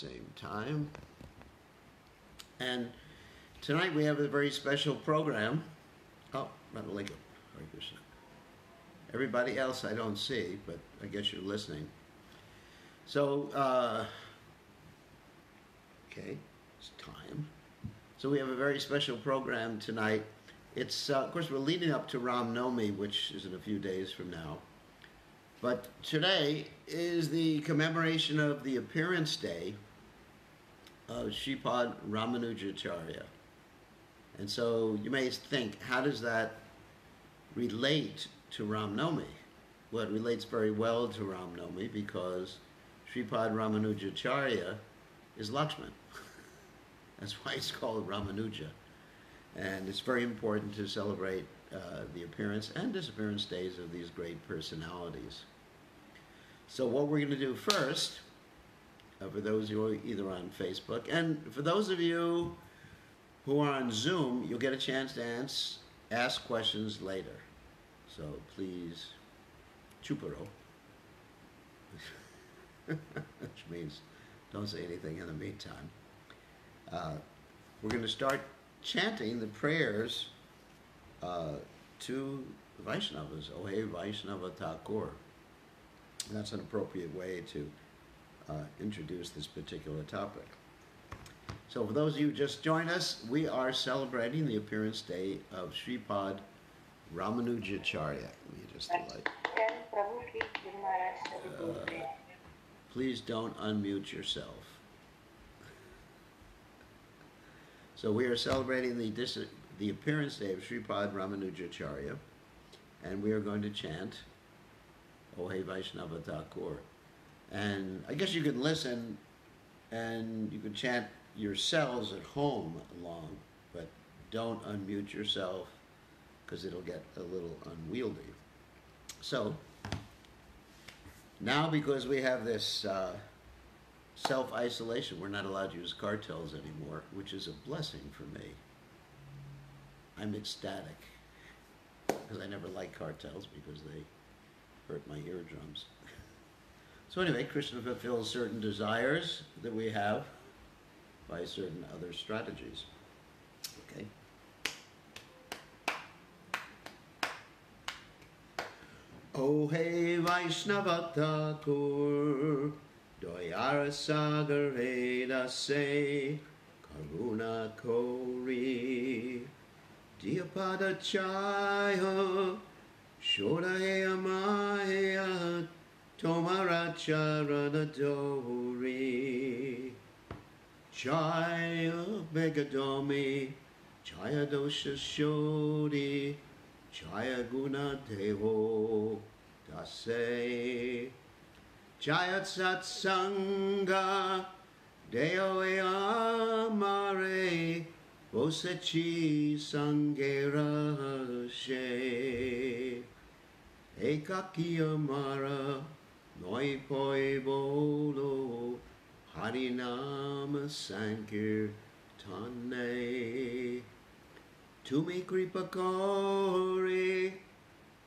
same time. And tonight we have a very special program. Oh, Radhalika, Hare Krishna. Everybody else I don't see, but I guess you're listening. So, okay, it's time. So we have a very special program tonight. It's, of course, we're leading up to Ram Navami, which is in a few days from now. But today is the commemoration of the appearance day of Sripad Ramanujacharya. And so you may think, how does that relate to Ram Navami? Well, it relates very well to Ram Navami because Sripad Ramanujacharya is Lakshman. That's why it's called Ramanuja. And it's very important to celebrate the appearance and disappearance days of these great personalities. So what we're going to do first, for those who are either on Facebook, and for those of you who are on Zoom, you'll get a chance to ask questions later. So please, chuparo, which means don't say anything in the meantime. We're going to start chanting the prayers to Vaishnavas, Ohe Vaishnava Thakur. And that's an appropriate way to introduce this particular topic. So for those of you who just joined us, we are celebrating the appearance day of Sripad Ramanujacharya. Let me just light. Please don't unmute yourself. So we are celebrating the appearance day of Sripad Ramanujacharya, and we are going to chant Ohe Vaishnava Thakur. And I guess you can listen and you can chant yourselves at home along, but don't unmute yourself because it'll get a little unwieldy. So now, because we have this self-isolation, we're not allowed to use cartels anymore, which is a blessing for me. I'm ecstatic because I never liked cartels because they hurt my eardrums. So anyway, Krishna fulfills certain desires that we have by certain other strategies. Okay. Ohe Vaishnava Thakur Doyara Sagar Edase Karuna Kori Diyapada Chaya Shodaheya Maya Tomaracharana Dori Jaya Megadomi Jaya Dosha Shodi Jaya Guna Devo Dase Jaya Satsanga Deo Amare Vosechi Sangera She Ekaki Amara Noi Poi Bolo Harinama Sankirtane Tumi Kripa Kori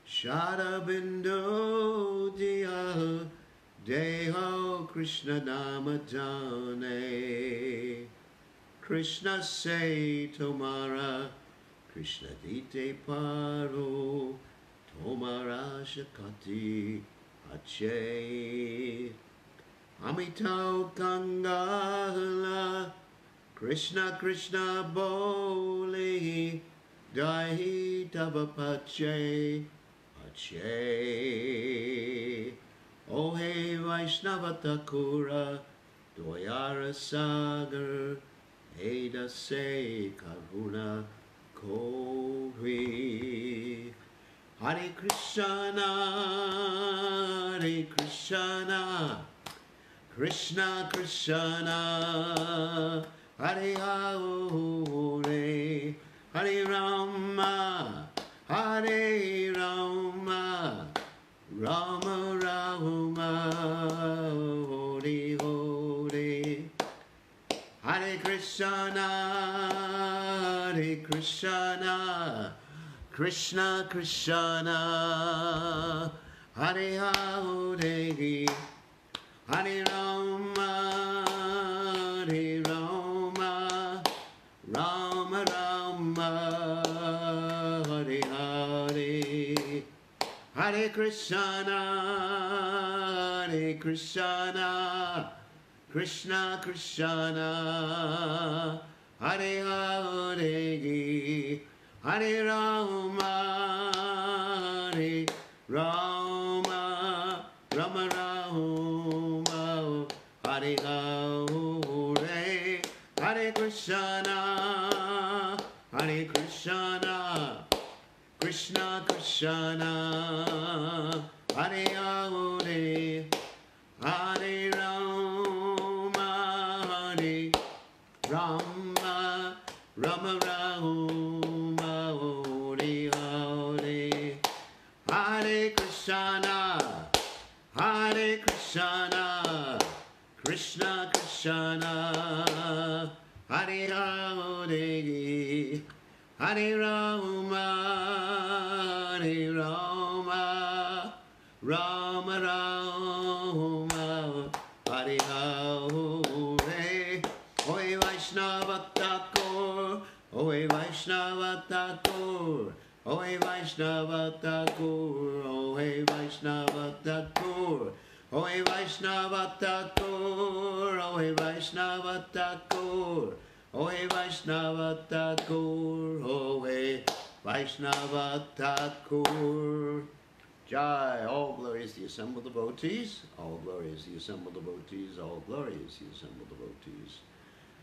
Shada Bindu Dia Deho Krishna Namadane Krishna say Tomara Krishna Dite Paro Tomara Shakati Ache Amitau Kangala Krishna Krishna Boli Dahi Tabapache Ache Ohe Vaishnava Thakura Doyara Sagar Eda Se Karuna Kori Hare Krishna Hare Krishna Krishna Krishna Hare Hare Hare Rama Hare Rama Rama Rama Hare Hare Hare Krishna Hare Krishna Krishna Krishna Hare Hare Hare Rama Hare Rama, Rama Rama, Hare Hare, Hare Krishna, Hare Krishna, Krishna Krishna, Hare Hare, Hare Rama, Hare Rama, Rama Rama, Hare Hare, Hare Krishna, Hare Krishna, Krishna Krishna, Hare Hare, Hare Rama, Hare Rama, Rama Rama, Hare Hare, Hare Krishna, Hare Krishna, Krishna Krishna, Hare Hare, Hare Rama, Hare Rama, Rama Rama, Hare Hare, Hoy Vaishnava Thakur, Hoy Vaishnava Thakur, Hoy Vaishnava Thakur, Hoy Vaishnava Thakur, Hoy Vaishnava Thakur, Hoy Vaishnava Thakur, Hoy Vaishnava Thakur, Hoy Vaishnava Thakur. Jai, all glory is the assembled devotees, all glory is the assembled devotees, all glory is the assembled devotees.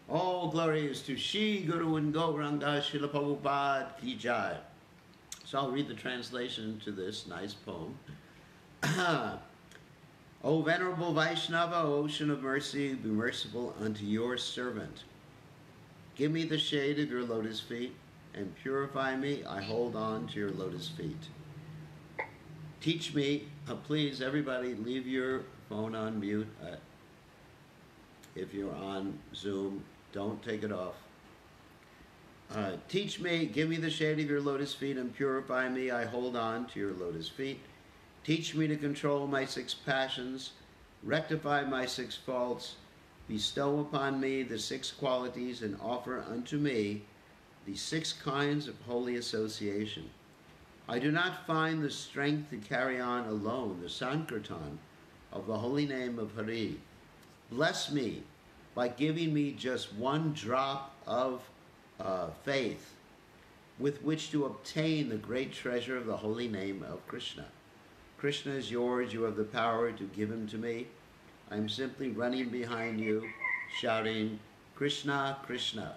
All glory is to Shri Guru and Gauranga Srila Prabhupada Ki Jai. So I'll read the translation to this nice poem. O Venerable Vaishnava, O Ocean of Mercy, be merciful unto your servant. Give me the shade of your lotus feet and purify me. I hold on to your lotus feet. Teach me, please everybody leave your phone on mute. If you're on Zoom, don't take it off. Teach me, give me the shade of your lotus feet and purify me. I hold on to your lotus feet. Teach me to control my 6 passions, rectify my 6 faults, bestow upon me the 6 qualities, and offer unto me the 6 kinds of holy association. I do not find the strength to carry on alone the Sankirtan of the holy name of Hari. Bless me by giving me just 1 drop of faith with which to obtain the great treasure of the holy name of Krishna. Krishna is yours, you have the power to give him to me. I am simply running behind you, shouting, Krishna, Krishna.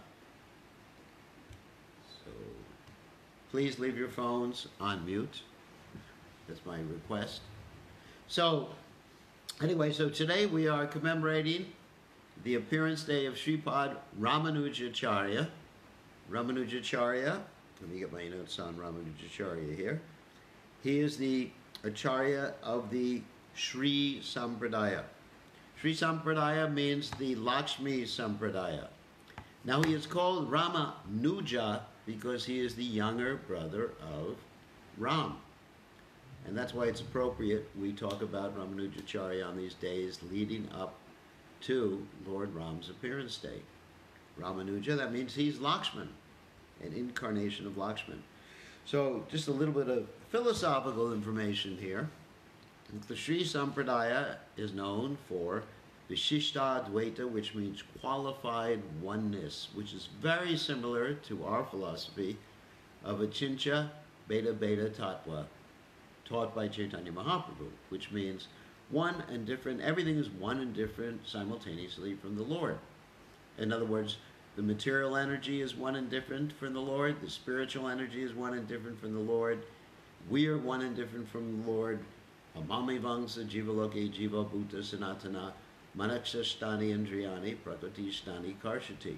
So, please leave your phones on mute. That's my request. So, anyway, so today we are commemorating the appearance day of Sripad Ramanujacharya. Ramanujacharya, let me get my notes on Ramanujacharya here. He is the Acharya of the Sri Sampradaya. Sri Sampradaya means the Lakshmi Sampradaya. Now he is called Ramanuja because he is the younger brother of Ram. And that's why it's appropriate we talk about Ramanujacharya on these days leading up to Lord Ram's appearance day. Ramanuja, that means he's Lakshman, an incarnation of Lakshman. So just a little bit of philosophical information here. The Sri Sampradaya is known for Vishishtadvaita, which means qualified oneness, which is very similar to our philosophy of Achincha Beta Beta Tattva, taught by Chaitanya Mahaprabhu, which means one and different, everything is one and different simultaneously from the Lord. In other words, the material energy is one and different from the Lord, the spiritual energy is one and different from the Lord, we are one and different from the Lord. Amami Vangsa Jivaloke Jiva Bhuta Sanatana Manakshashtani Indriyani Prakritishtani Karshati.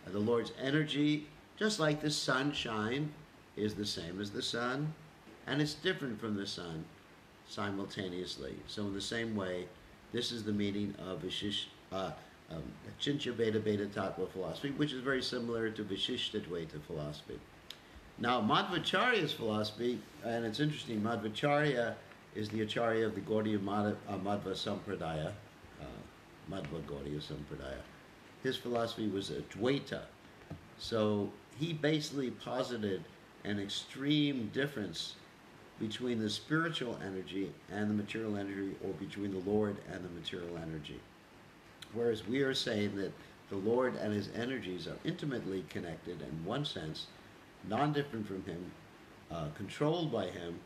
The Lord's energy, just like the sunshine, is the same as the sun, and it's different from the sun simultaneously. So in the same way, this is the meaning of Achincha Beta Beta Tattva philosophy, which is very similar to Vishishtadvaita philosophy. Now, Madhvacharya's philosophy, and it's interesting, Madhvacharya is the Acharya of the Gaudiya Madhva Sampradaya, Madhva Gaudiya Sampradaya. his philosophy was Advaita. So he basically posited an extreme difference between the spiritual energy and the material energy, or between the Lord and the material energy. Whereas we are saying that the Lord and his energies are intimately connected, in one sense, non-different from him, controlled by him,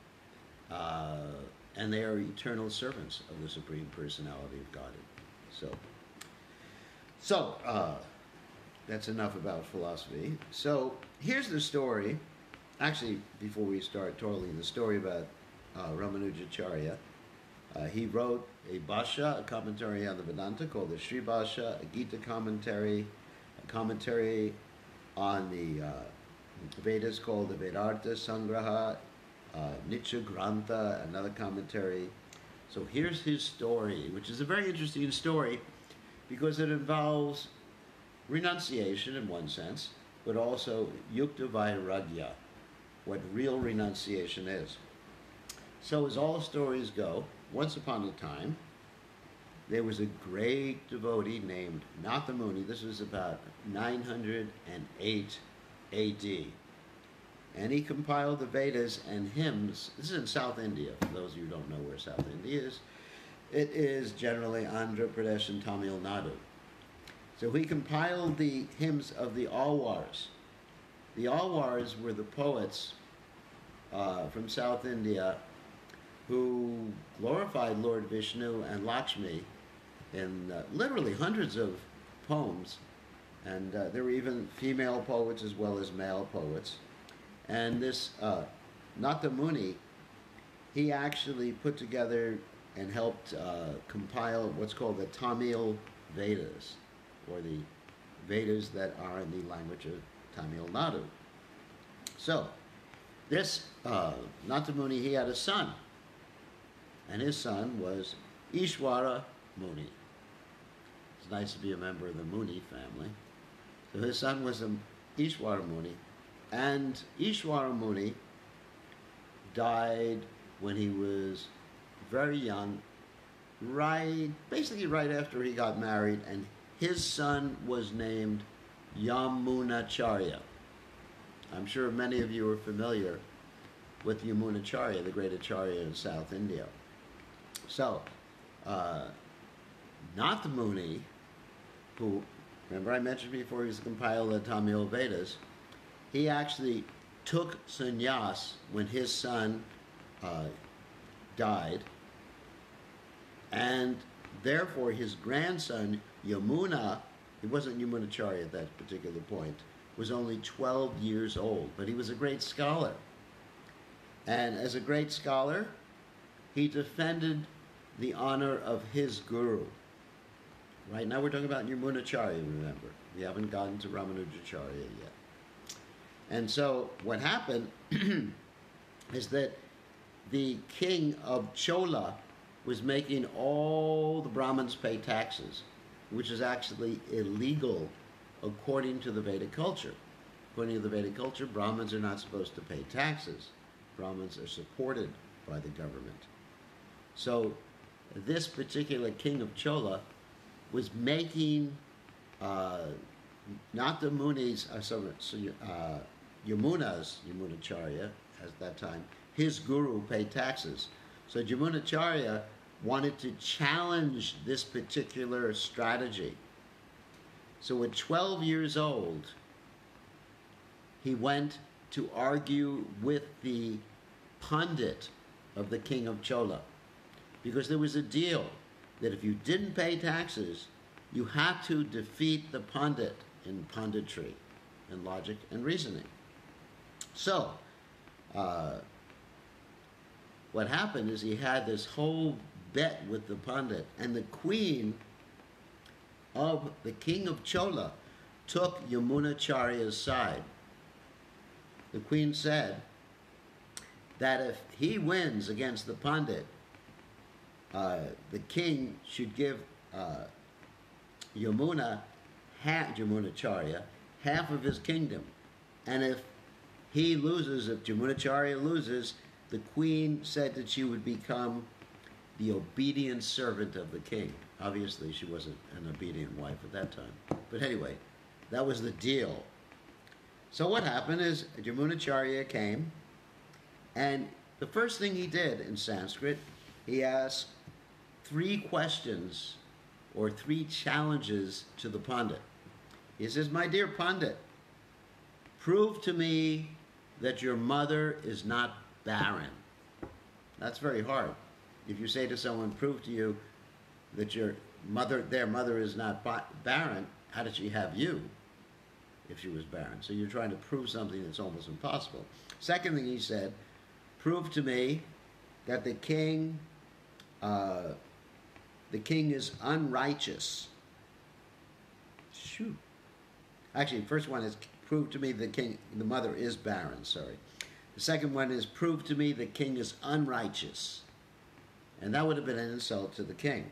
and they are eternal servants of the Supreme Personality of Godhead. So that's enough about philosophy. So here's the story. Actually, before we start telling the story about Ramanujacharya, he wrote a Bhashya, a commentary on the Vedanta called the Sri Bhashya, a Gita commentary, a commentary on the Vedas called the Vedartha Sangraha, Nitya Grantha, another commentary. So here's his story, which is a very interesting story because it involves renunciation in one sense, but also Yukta Vairagya, what real renunciation is. So as all stories go, once upon a time, there was a great devotee named Natha Muni. This was about 908 AD. And he compiled the Vedas and hymns. This is in South India, for those of you who don't know where South India is. It is generally Andhra Pradesh and Tamil Nadu. So he compiled the hymns of the Alwars. The Alwars were the poets from South India who glorified Lord Vishnu and Lakshmi in literally hundreds of poems. And there were even female poets as well as male poets. And this Natha Muni, he actually put together and helped compile what's called the Tamil Vedas, or the Vedas that are in the language of Tamil Nadu. So, this Natha Muni, he had a son, and his son was Ishwara Muni. It's nice to be a member of the Muni family. So his son was Ishwara Muni, and Ishwara Muni died when he was very young, basically right after he got married, and his son was named Yamunacharya. I'm sure many of you are familiar with Yamunacharya, the great Acharya in South India. So, Natha Muni, who, remember I mentioned before, he's the compiler of the Tamil Vedas, he actually took sannyas when his son died, and therefore his grandson, Yamuna, he wasn't Yamunacharya at that particular point, was only 12 years old, but he was a great scholar. And as a great scholar, he defended the honor of his guru. Right now we're talking about Yamunacharya, remember. We haven't gotten to Ramanujacharya yet. And so what happened is that the king of Chola was making all the Brahmins pay taxes, which is actually illegal according to the Vedic culture. According to the Vedic culture, Brahmins are not supposed to pay taxes. Brahmins are supported by the government. So this particular king of Chola was making not the Munis, Yamunacharya at that time, his guru pay taxes. So Yamunacharya wanted to challenge this particular strategy. So at 12 years old, he went to argue with the pundit of the king of Chola, because there was a deal that if you didn't pay taxes, you had to defeat the pundit in punditry, in logic and reasoning. So, what happened is he had this whole bet with the pundit, and the queen of the king of Chola took Yamunacharya's side. The queen said that if he wins against the pundit, the king should give Yamunacharya half of his kingdom. And if he loses, if Yamunacharya loses, the queen said that she would become the obedient servant of the king. Obviously, she wasn't an obedient wife at that time. But anyway, that was the deal. So what happened is Yamunacharya came, and the first thing he did in Sanskrit, he asked 3 questions or 3 challenges to the Pandit. He says, "My dear Pandit, prove to me that your mother is not barren." That's very hard. If you say to someone, prove to you that their mother is not barren, how did she have you if she was barren? So you're trying to prove something that's almost impossible. Second thing he said, prove to me that the king is unrighteous. Shoot. Actually, the first one is prove to me the mother is barren, sorry. The second one is prove to me the king is unrighteous. And that would have been an insult to the king.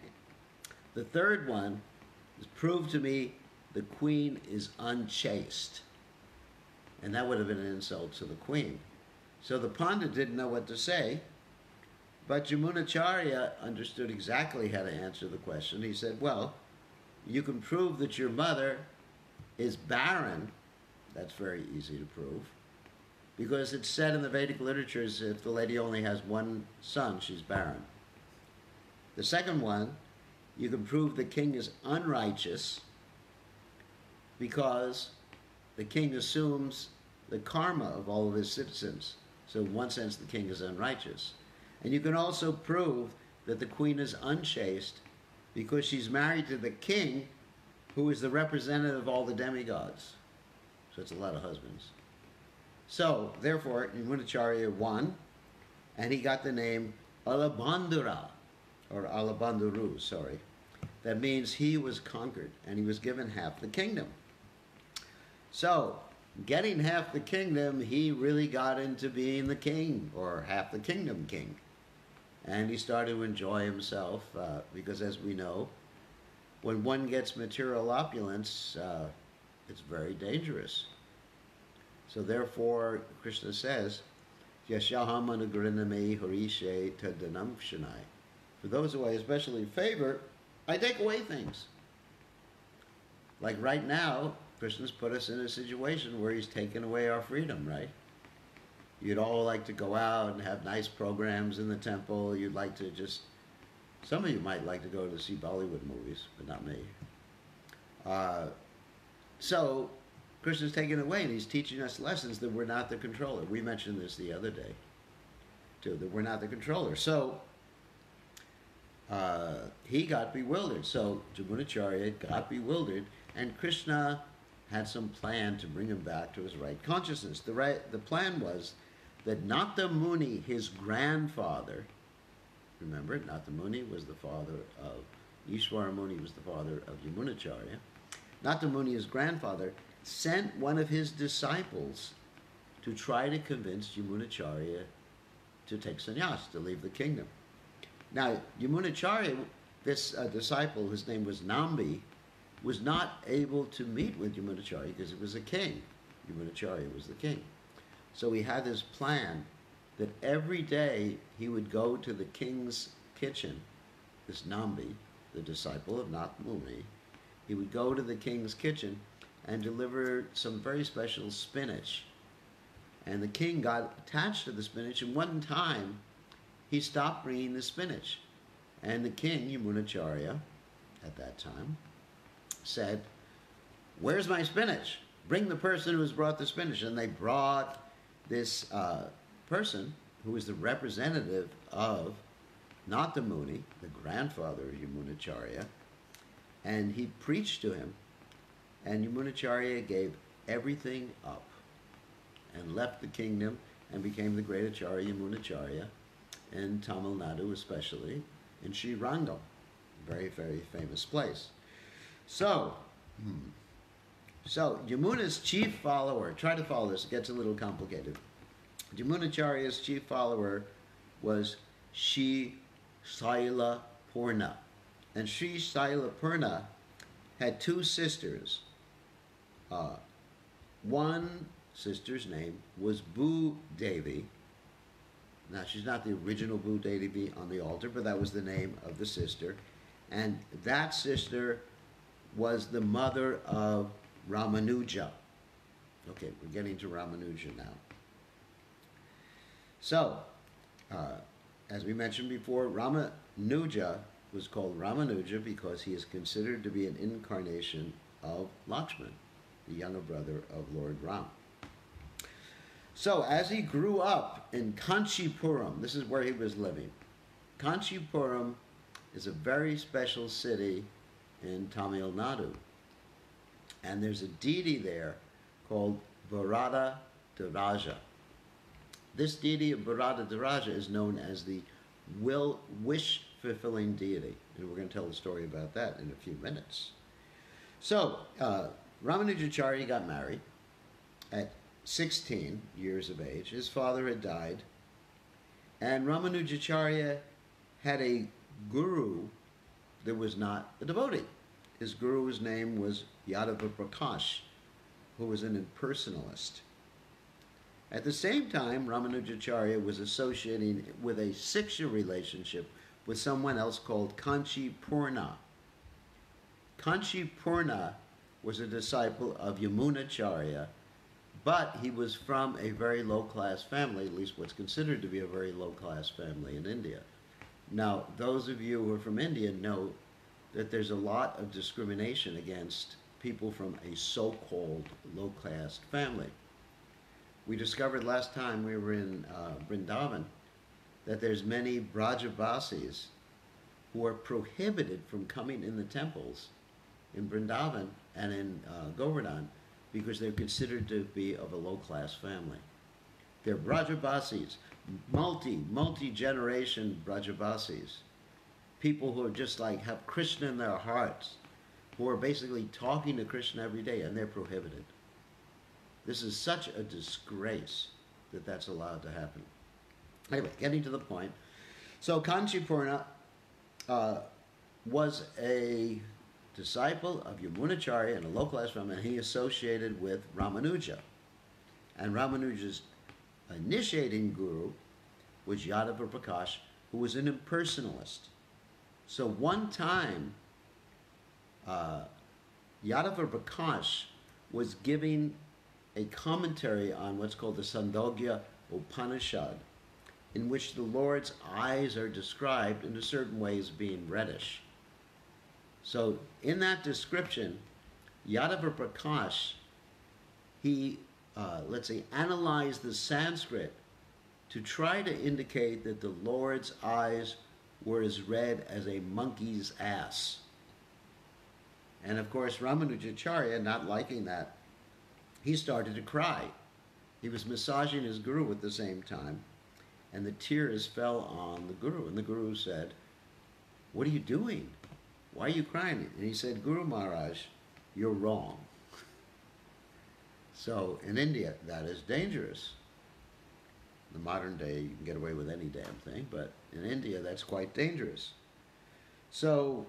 The third one is prove to me the queen is unchaste. And that would have been an insult to the queen. So the Pandit didn't know what to say, but Yamunacharya understood exactly how to answer the question. He said, well, you can prove that your mother is barren. That's very easy to prove, because it's said in the Vedic literatures, if the lady only has one son, she's barren. The second one, you can prove the king is unrighteous, because the king assumes the karma of all of his citizens. So in one sense, the king is unrighteous. And you can also prove that the queen is unchaste, because she's married to the king, who is the representative of all the demigods. So it's a lot of husbands. So, therefore, Yamunacharya won, and he got the name Alabandura, or Alabanduru, sorry. That means he was conquered, and he was given half the kingdom. So, getting half the kingdom, he really got into being the king, or half the kingdom king. And he started to enjoy himself, because as we know, when one gets material opulence, it's very dangerous. So therefore, Krishna says, Yashaham anugriname harishe tadanam shanai. For those who I especially favor, I take away things. Like right now, Krishna's put us in a situation where he's taken away our freedom, right? You'd all like to go out and have nice programs in the temple. You'd like to just, some of you might like to go to see Bollywood movies, but not me. So Krishna's taken away, and he's teaching us lessons that we're not the controller. We mentioned this the other day, too, that we're not the controller. So he got bewildered. So Yamunacharya got bewildered, and Krishna had some plan to bring him back to his right consciousness. The plan was that Nata Muni, his grandfather, remember, Nata Muni was the father of, Ishwara Muni was the father of Yamunacharya. Nata Muni, his grandfather, sent one of his disciples to try to convince Yamunacharya to take sannyas, to leave the kingdom. Now, Yamunacharya, this disciple, his name was Nambi, was not able to meet with Yamunacharya because he was a king. Yamunacharya was the king. So he had this plan that every day he would go to the king's kitchen, this Nambi, the disciple of Nata Muni, he would go to the king's kitchen and deliver some very special spinach. And the king got attached to the spinach, and one time he stopped bringing the spinach. And the king, Yamunacharya, at that time, said, "Where's my spinach? Bring the person who has brought the spinach." And they brought this person who was the representative of Nata Muni, the grandfather of Yamunacharya, and he preached to him. And Yamunacharya gave everything up and left the kingdom and became the great Acharya Yamunacharya in Tamil Nadu, especially in Srirangam, very, very famous place. So Yamuna's chief follower, try to follow this, it gets a little complicated. Yamunacharya's chief follower was Sri Saila Purna. And Sri Saila Purna had 2 sisters. One sister's name was Bhu Devi, Now, she's not the original Bhu Devi on the altar, but that was the name of the sister. And that sister was the mother of Ramanuja. Okay, we're getting to Ramanuja now. So, as we mentioned before, Ramanuja was called Ramanuja because he is considered to be an incarnation of Lakshman, the younger brother of Lord Ram. So, as he grew up in Kanchipuram, this is where he was living. Kanchipuram is a very special city in Tamil Nadu. And there's a deity there called Bharata Daraja. This deity of Bharata Daraja is known as the wish-fulfilling deity. And we're going to tell the story about that in a few minutes. So, Ramanujacharya got married at 16 years of age. His father had died. And Ramanujacharya had a guru that was not a devotee. His guru's name was Yadava Prakash, who was an impersonalist. At the same time, Ramanujacharya was associating with a 6-year relationship with someone else called Kanchi Purna. Kanchi Purna was a disciple of Yamunacharya, but he was from a very low-class family, at least what's considered to be a very low-class family in India. Now, those of you who are from India know that there's a lot of discrimination against people from a so-called low-class family. We discovered last time we were in Vrindavan that there's many Brajabasis who are prohibited from coming in the temples in Vrindavan and in Govardhan because they're considered to be of a low-class family. They're Brajabasis, multi-generation Brajabasis, people who are just like have Krishna in their hearts, who are basically talking to Krishna every day, and they're prohibited. This is such a disgrace that that's allowed to happen. Anyway, getting to the point. So Kanchipurna was a disciple of Yamunacharya in a low-class family, and he associated with Ramanuja. And Ramanuja's initiating guru was Yadava Prakash, who was an impersonalist. So one time, Yadava Prakash was giving a commentary on what's called the Sandogya Upanishad, in which the Lord's eyes are described in a certain way as being reddish. So in that description, Yadava Prakash, he, let's say, analyzed the Sanskrit to try to indicate that the Lord's eyes were as red as a monkey's ass. And of course, Ramanujacharya, not liking that, he started to cry. He was massaging his guru at the same time, and the tears fell on the guru. And the guru said, "What are you doing? Why are you crying?" And he said, "Guru Maharaj, you're wrong." So in India, that is dangerous. In the modern day, you can get away with any damn thing, but in India, that's quite dangerous. So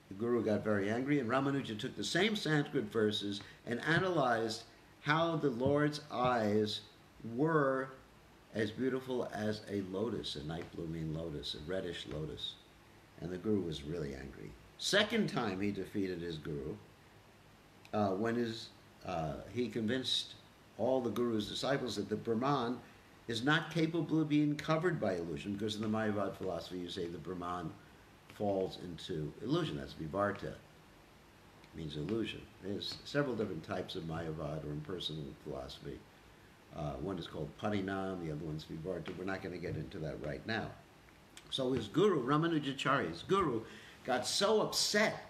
the guru got very angry, and Ramanuja took the same Sanskrit verses and analyzed how the Lord's eyes were as beautiful as a lotus, a night-blooming lotus, a reddish lotus. And the guru was really angry. Second time he defeated his guru, when he convinced all the guru's disciples that the Brahman is not capable of being covered by illusion, because in the Mayavad philosophy you say the Brahman falls into illusion. That's Vivarta, means illusion. There's several different types of Mayavad or impersonal philosophy. One is called Parinam, the other one's Vivarta. We're not going to get into that right now. So his guru, Ramanujacharya's guru, got so upset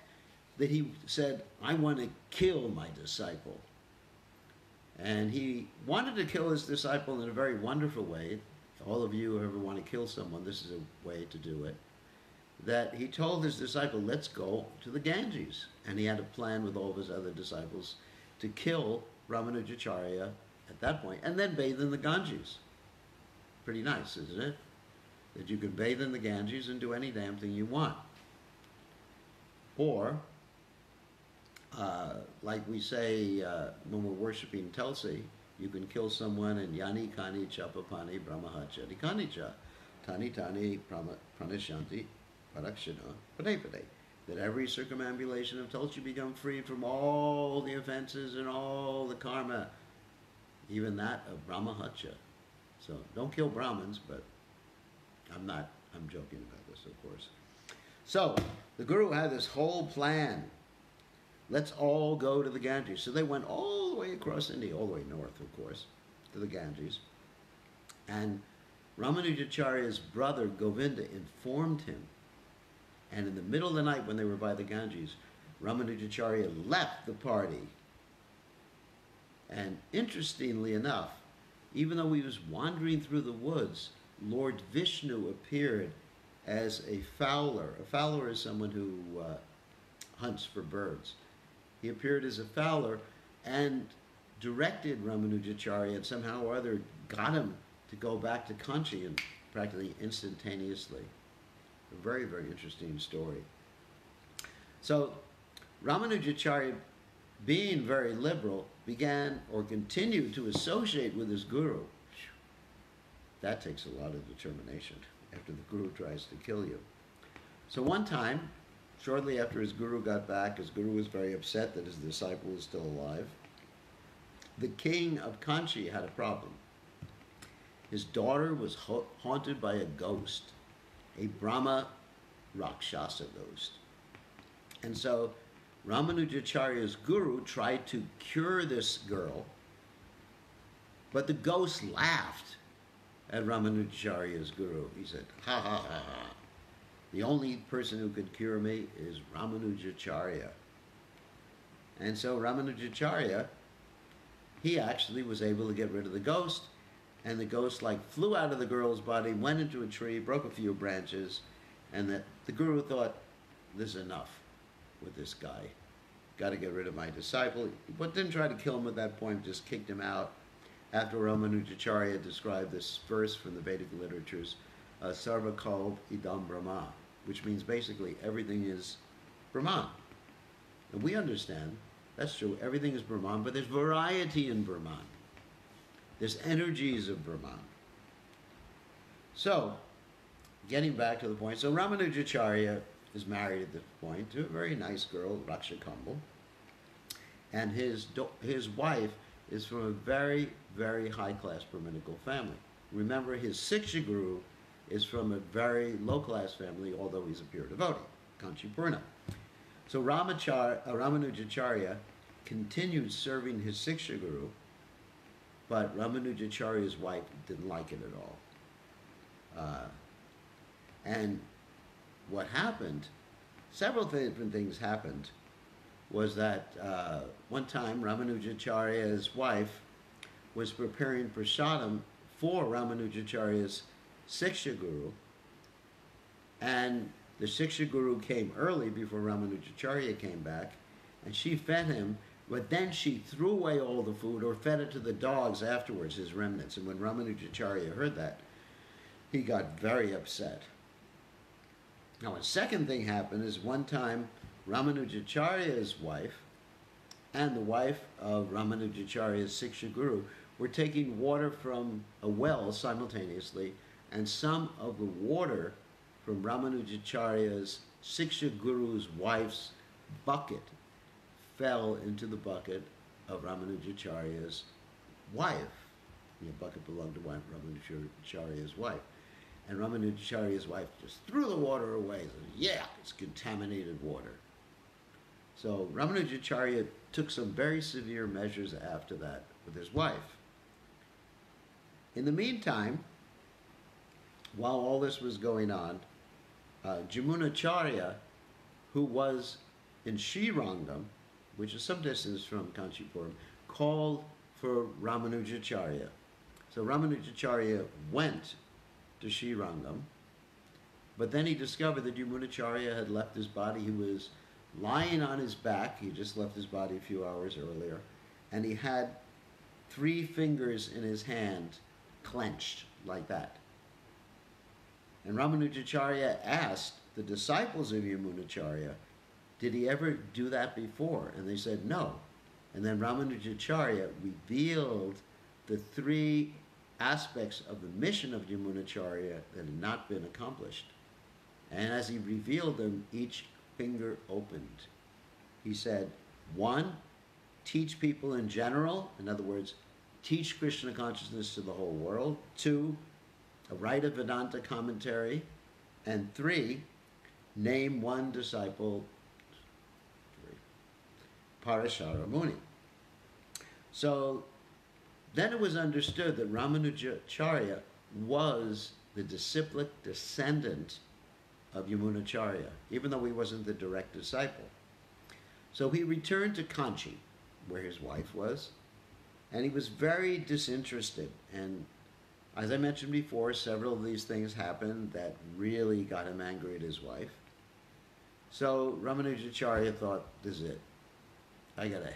that he said, "I want to kill my disciple." And he wanted to kill his disciple in a very wonderful way. All of you who ever want to kill someone, this is a way to do it. That he told his disciple, "Let's go to the Ganges." And he had a plan with all of his other disciples to kill Ramanujacharya at that point, and then bathe in the Ganges. Pretty nice, isn't it? That you can bathe in the Ganges and do any damn thing you want. Or, like we say when we're worshiping Tulsi, You can kill someone in yani kani chapapani brahmahacha dikanicha tani tani pranishanti parakshana padepade. That every circumambulation of Tulsi become free from all the offenses and all the karma, even that of brahmahacha. So don't kill Brahmins, but I'm joking about this, of course. So the Guru had this whole plan. Let's all go to the Ganges. So they went all the way across India, all the way north, of course, to the Ganges. And Ramanujacharya's brother Govinda informed him. And in the middle of the night when they were by the Ganges, Ramanujacharya left the party. And interestingly enough, even though he was wandering through the woods, Lord Vishnu appeared as a fowler. A fowler is someone who hunts for birds. He appeared as a fowler and directed Ramanujacharya and somehow or other got him to go back to Kanchi and practically instantaneously. A very, very interesting story. So Ramanujacharya, being very liberal, began or continued to associate with his guru. That takes a lot of determination after the guru tries to kill you. So one time, shortly after his guru got back, his guru was very upset that his disciple was still alive. The king of Kanchi had a problem. His daughter was haunted by a ghost, a Brahma Rakshasa ghost. And so Ramanujacharya's guru tried to cure this girl, but the ghost laughed at Ramanujacharya's guru. He said, ha ha ha ha. The only person who could cure me is Ramanujacharya. And so Ramanujacharya, he actually was able to get rid of the ghost, and the ghost flew out of the girl's body, went into a tree, broke a few branches, and that the guru thought, this is enough with this guy. Got to get rid of my disciple. But didn't try to kill him at that point, just kicked him out. After Ramanujacharya described this verse from the Vedic literatures, Sarva Kal Idam Brahma, which means basically everything is Brahman. And we understand, that's true, everything is Brahman, but there's variety in Brahman. There's energies of Brahman. So, getting back to the point, so Ramanujacharya is married at this point to a very nice girl, Rakshakambal, and his wife is from a very, very high-class Brahminical family. Remember, his Siksha Guru is from a very low-class family, although he's a pure devotee, Kanchipurna. So Ramanujacharya continued serving his Siksha Guru, but Ramanujacharya's wife didn't like it at all. And what happened, several different things happened, was that one time Ramanujacharya's wife was preparing prasadam for Ramanujacharya's Siksha Guru, and the Siksha Guru came early before Ramanujacharya came back, and she fed him, but then she threw away all the food or fed it to the dogs afterwards, his remnants. And when Ramanujacharya heard that, he got very upset. Now, a second thing happened is one time Ramanujacharya's wife and the wife of Ramanujacharya's Siksha Guru were taking water from a well simultaneously, and some of the water from Ramanujacharya's Siksha Guru's wife's bucket fell into the bucket of Ramanujacharya's wife. The bucket belonged to Ramanujacharya's wife. And Ramanujacharya's wife just threw the water away. Said, yeah, it's contaminated water. So Ramanujacharya took some very severe measures after that with his wife. In the meantime, while all this was going on, Jamunacharya, who was in Srirangam, which is some distance from Kanchipuram, called for Ramanujacharya. So Ramanujacharya went to Srirangam, but then he discovered that Jamunacharya had left his body. He was lying on his back. He just left his body a few hours earlier, and he had 3 fingers in his hand clenched like that. And Ramanujacharya asked the disciples of Yamunacharya, did he ever do that before? And they said no. And then Ramanujacharya revealed the three aspects of the mission of Yamunacharya that had not been accomplished. And as he revealed them, each finger opened. He said, one, teach people in general. In other words, teach Krishna consciousness to the whole world. Two, write a Vedanta commentary. And three, name one disciple, Parashara Muni. So then it was understood that Ramanujacharya was the disciplic descendant of Yamunacharya, even though he wasn't the direct disciple. So he returned to Kanchi, where his wife was, and he was very disinterested. And as I mentioned before, several of these things happened that really got him angry at his wife. So Ramanujacharya thought, this is it. I gotta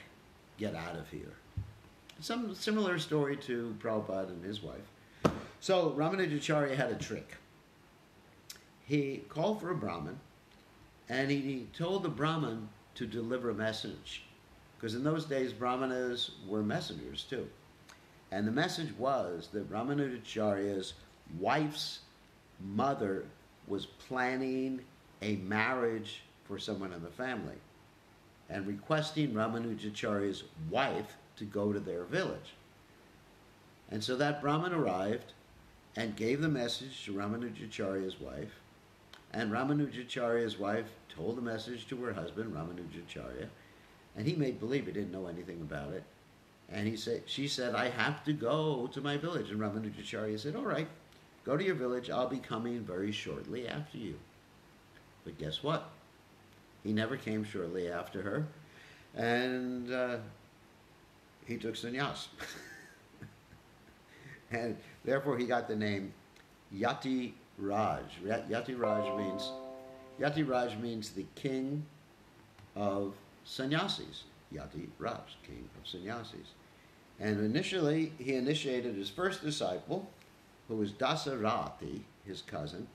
get out of here. Some similar story to Prabhupada and his wife. So Ramanujacharya had a trick. He called for a Brahmin, and he told the Brahmin to deliver a message. Because in those days, Brahmanas were messengers too. And the message was that Ramanujacharya's wife's mother was planning a marriage for someone in the family and requesting Ramanujacharya's wife to go to their village. And so that Brahmin arrived and gave the message to Ramanujacharya's wife, and Ramanujacharya's wife told the message to her husband, Ramanujacharya, and he made believe he didn't know anything about it. And she said, I have to go to my village. And Ramanujacharya said, all right, go to your village. I'll be coming very shortly after you. But guess what? He never came shortly after her. And he took sannyas. And therefore he got the name Yati Raj. Yati Raj means the king of sannyasis. Yati Raj, king of sannyasis. And initially, he initiated his first disciple, who was Dasarati, his cousin,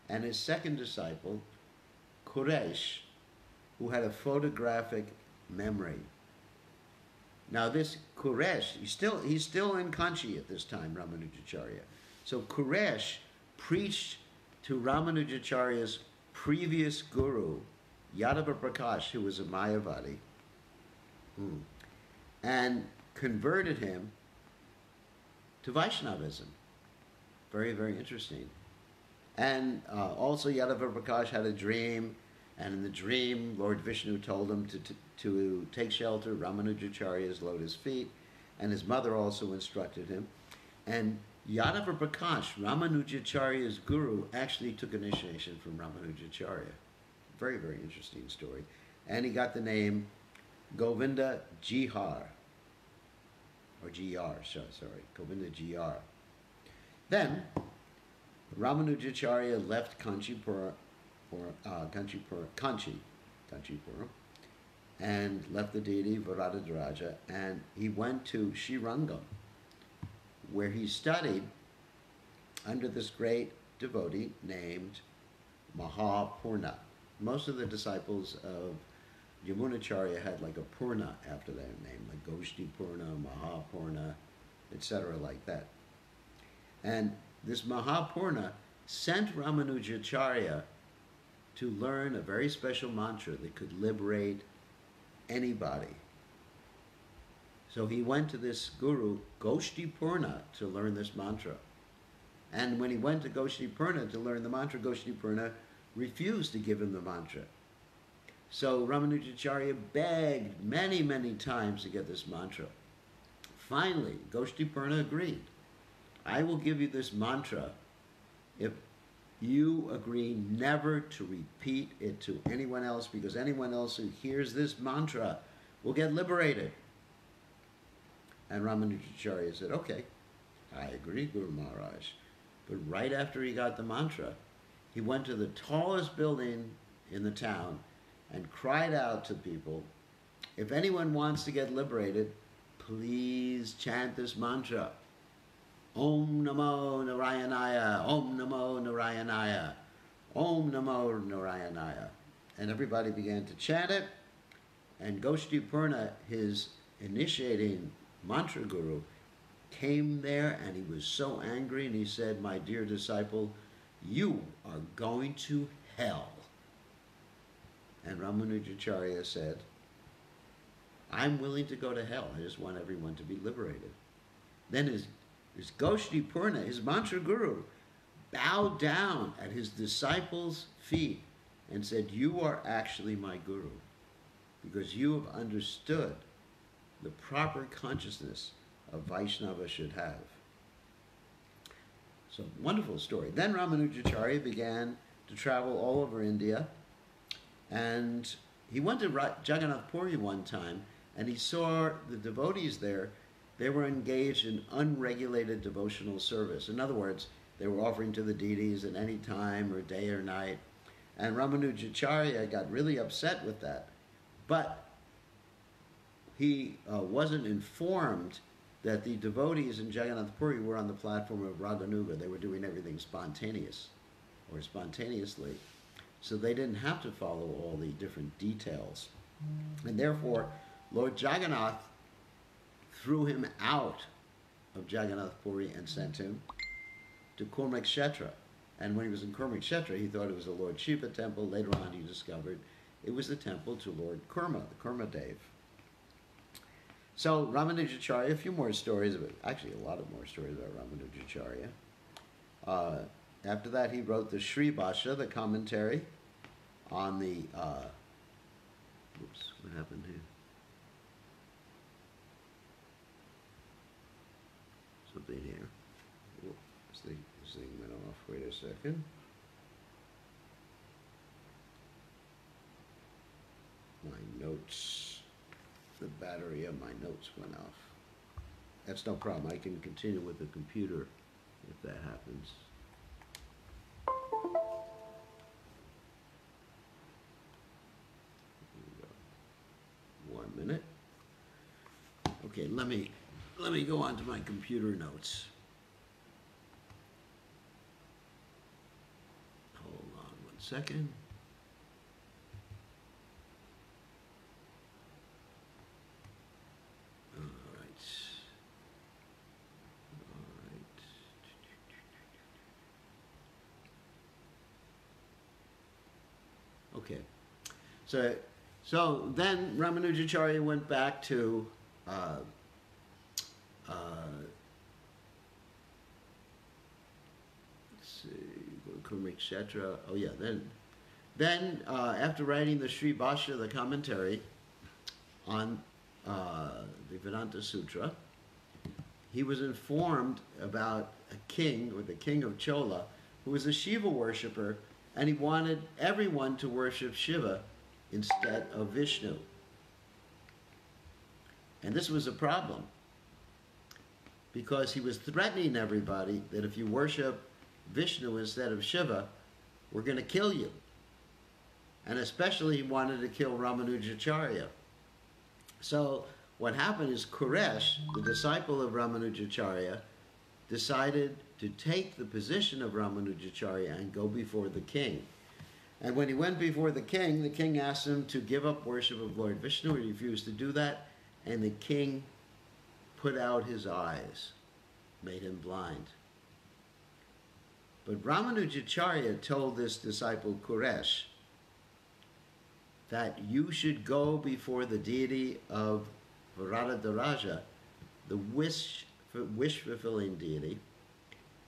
and his second disciple, Quresh, who had a photographic memory. Now this Quresh, he's still in Kanchi at this time, Ramanujacharya. So Quresh preached to Ramanujacharya's previous guru, Yadava Prakash, who was a Mayavadi, and converted him to Vaishnavism. Very, very interesting. And also Yadava Prakash had a dream, and in the dream, Lord Vishnu told him to take shelter at Ramanujacharya's lotus feet, and his mother also instructed him. And Yadava Prakash, Ramanujacharya's guru, actually took initiation from Ramanujacharya. Very, very interesting story. And he got the name Govinda Jihar, or GR, sorry, Govinda GR. Then, Ramanujacharya left Kanchipura, and left the deity Varadaraja, and he went to Srirangam, where he studied under this great devotee named Mahapurna. Most of the disciples of Yamunacharya had like a Purna after their name, like Goshti Purna, Mahapurna, etc. like that. And this Mahapurna sent Ramanujacharya to learn a very special mantra that could liberate anybody. So he went to this guru, Goshti Purna, to learn this mantra. And when he went to Goshti Purna to learn the mantra, Goshti Purna refused to give him the mantra. So Ramanujacharya begged many, many times to get this mantra. Finally, Goshti Purna agreed. I will give you this mantra if you agree never to repeat it to anyone else, because anyone else who hears this mantra will get liberated. And Ramanujacharya said, okay, I agree, Guru Maharaj. But right after he got the mantra, he went to the tallest building in the town and cried out to people, if anyone wants to get liberated, please chant this mantra. Om Namo Narayanaya, Om Namo Narayanaya, Om Namo Narayanaya. And everybody began to chant it. And Goshti Purna, his initiating mantra guru, came there and he was so angry and he said, "My dear disciple, you are going to hell." And Ramanujacharya said, "I'm willing to go to hell. I just want everyone to be liberated." Then his Goshti Purna, his mantra guru, bowed down at his disciples' feet and said, "You are actually my guru because you have understood the proper consciousness a Vaishnava should have." So, wonderful story. Then Ramanujacharya began to travel all over India, and he went to Jagannath Puri one time, and he saw the devotees there. They were engaged in unregulated devotional service. In other words, they were offering to the deities at any time or day or night. And Ramanujacharya got really upset with that. But he wasn't informed that the devotees in Jagannath Puri were on the platform of Raganuga. They were doing everything spontaneously. So they didn't have to follow all the different details. And therefore, Lord Jagannath threw him out of Jagannath Puri and sent him to Kurmakshetra. And when he was in Kurmakshetra, he thought it was the Lord Shiva temple. Later on, he discovered it was the temple to Lord Kurma, the Kurma Dev. So Ramanujacharya, a few more stories, actually a lot of more stories about Ramanujacharya. After that, he wrote the Sri Bhashya, the commentary on the, oops, what happened here? Something here. Oh, this thing went off. Wait a second. My notes, the battery of my notes went off. That's no problem. I can continue with the computer if that happens. One minute. Okay, let me go on to my computer notes. Hold on 1 second. All right. Okay. So then Ramanujacharya went back to let's see, Kurmakshetra. Oh yeah, then after writing the Sri Bhashya, the commentary on the Vedanta Sutra, he was informed about a king, or the king of Chola, who was a Shiva worshipper, and he wanted everyone to worship Shiva instead of Vishnu. And this was a problem, because he was threatening everybody that if you worship Vishnu instead of Shiva, we're going to kill you. And especially he wanted to kill Ramanujacharya. So what happened is Kuresh, the disciple of Ramanujacharya, decided to take the position of Ramanujacharya and go before the king. And when he went before the king asked him to give up worship of Lord Vishnu. He refused to do that, and the king put out his eyes, made him blind. But Ramanujacharya told this disciple Kuresh that you should go before the deity of Varadaraja, the wish-fulfilling deity,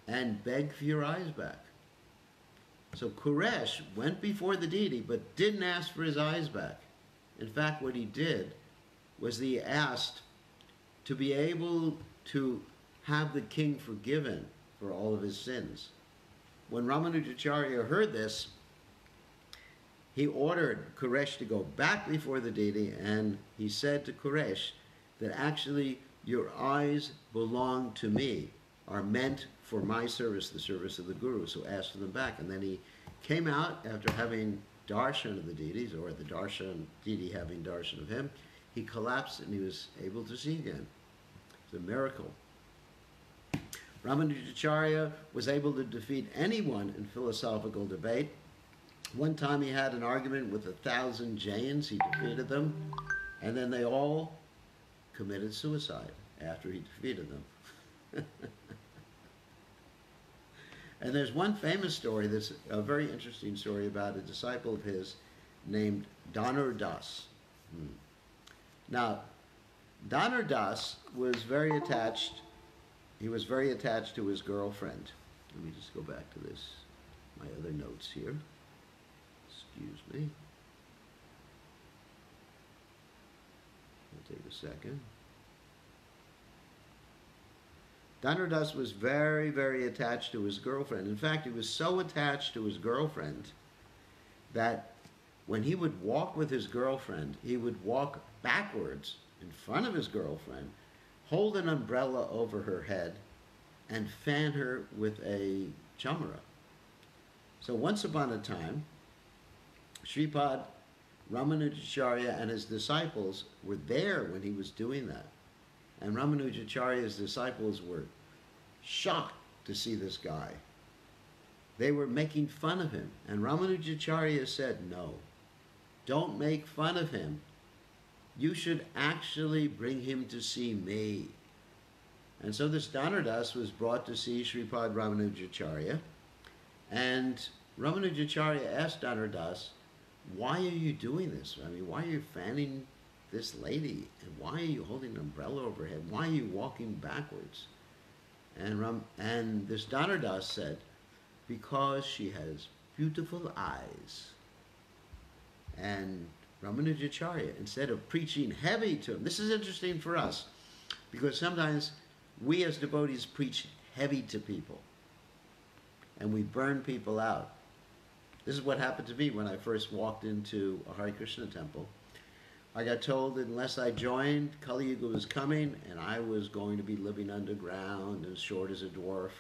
and beg for your eyes back. So Kuresh went before the deity but didn't ask for his eyes back. In fact, what he did was he asked to be able to have the king forgiven for all of his sins. When Ramanujacharya heard this, he ordered Kuresh to go back before the deity, and he said to Kuresh that actually your eyes belong to me, are meant for my service, the service of the Guru, so ask for them back. And then he came out after having darshan of the deities, or the deity having darshan of him. He collapsed and he was able to see again. It's a miracle. Ramanujacharya was able to defeat anyone in philosophical debate. One time he had an argument with 1,000 Jains. He defeated them, and then they all committed suicide after he defeated them. And there's one famous story that's a very interesting story about a disciple of his named Dhanur Das. Hmm. Now, Dhanur Das was very attached. He was very attached to his girlfriend. Let me just go back to this, my other notes here. Excuse me. I'll take a second. Dhanur Das was very, very attached to his girlfriend. In fact, he was so attached to his girlfriend that when he would walk with his girlfriend, he would walk backwards in front of his girlfriend, hold an umbrella over her head, and fan her with a chamara. So once upon a time, Sripad Ramanujacharya and his disciples were there when he was doing that. And Ramanujacharya's disciples were shocked to see this guy. They were making fun of him. And Ramanujacharya said, no, don't make fun of him. You should actually bring him to see me. And so this Dhanur Das was brought to see Sripad Ramanujacharya. And Ramanujacharya asked Dhanur Das, why are you doing this? I mean, why are you fanning this lady? And why are you holding an umbrella over her head? Why are you walking backwards? And this Dhanur Das said, because she has beautiful eyes. And Ramanujacharya, instead of preaching heavy to him, this is interesting for us, because sometimes we as devotees preach heavy to people, and we burn people out. This is what happened to me when I first walked into a Hare Krishna temple. I got told that unless I joined, Kali Yuga was coming, and I was going to be living underground, as short as a dwarf.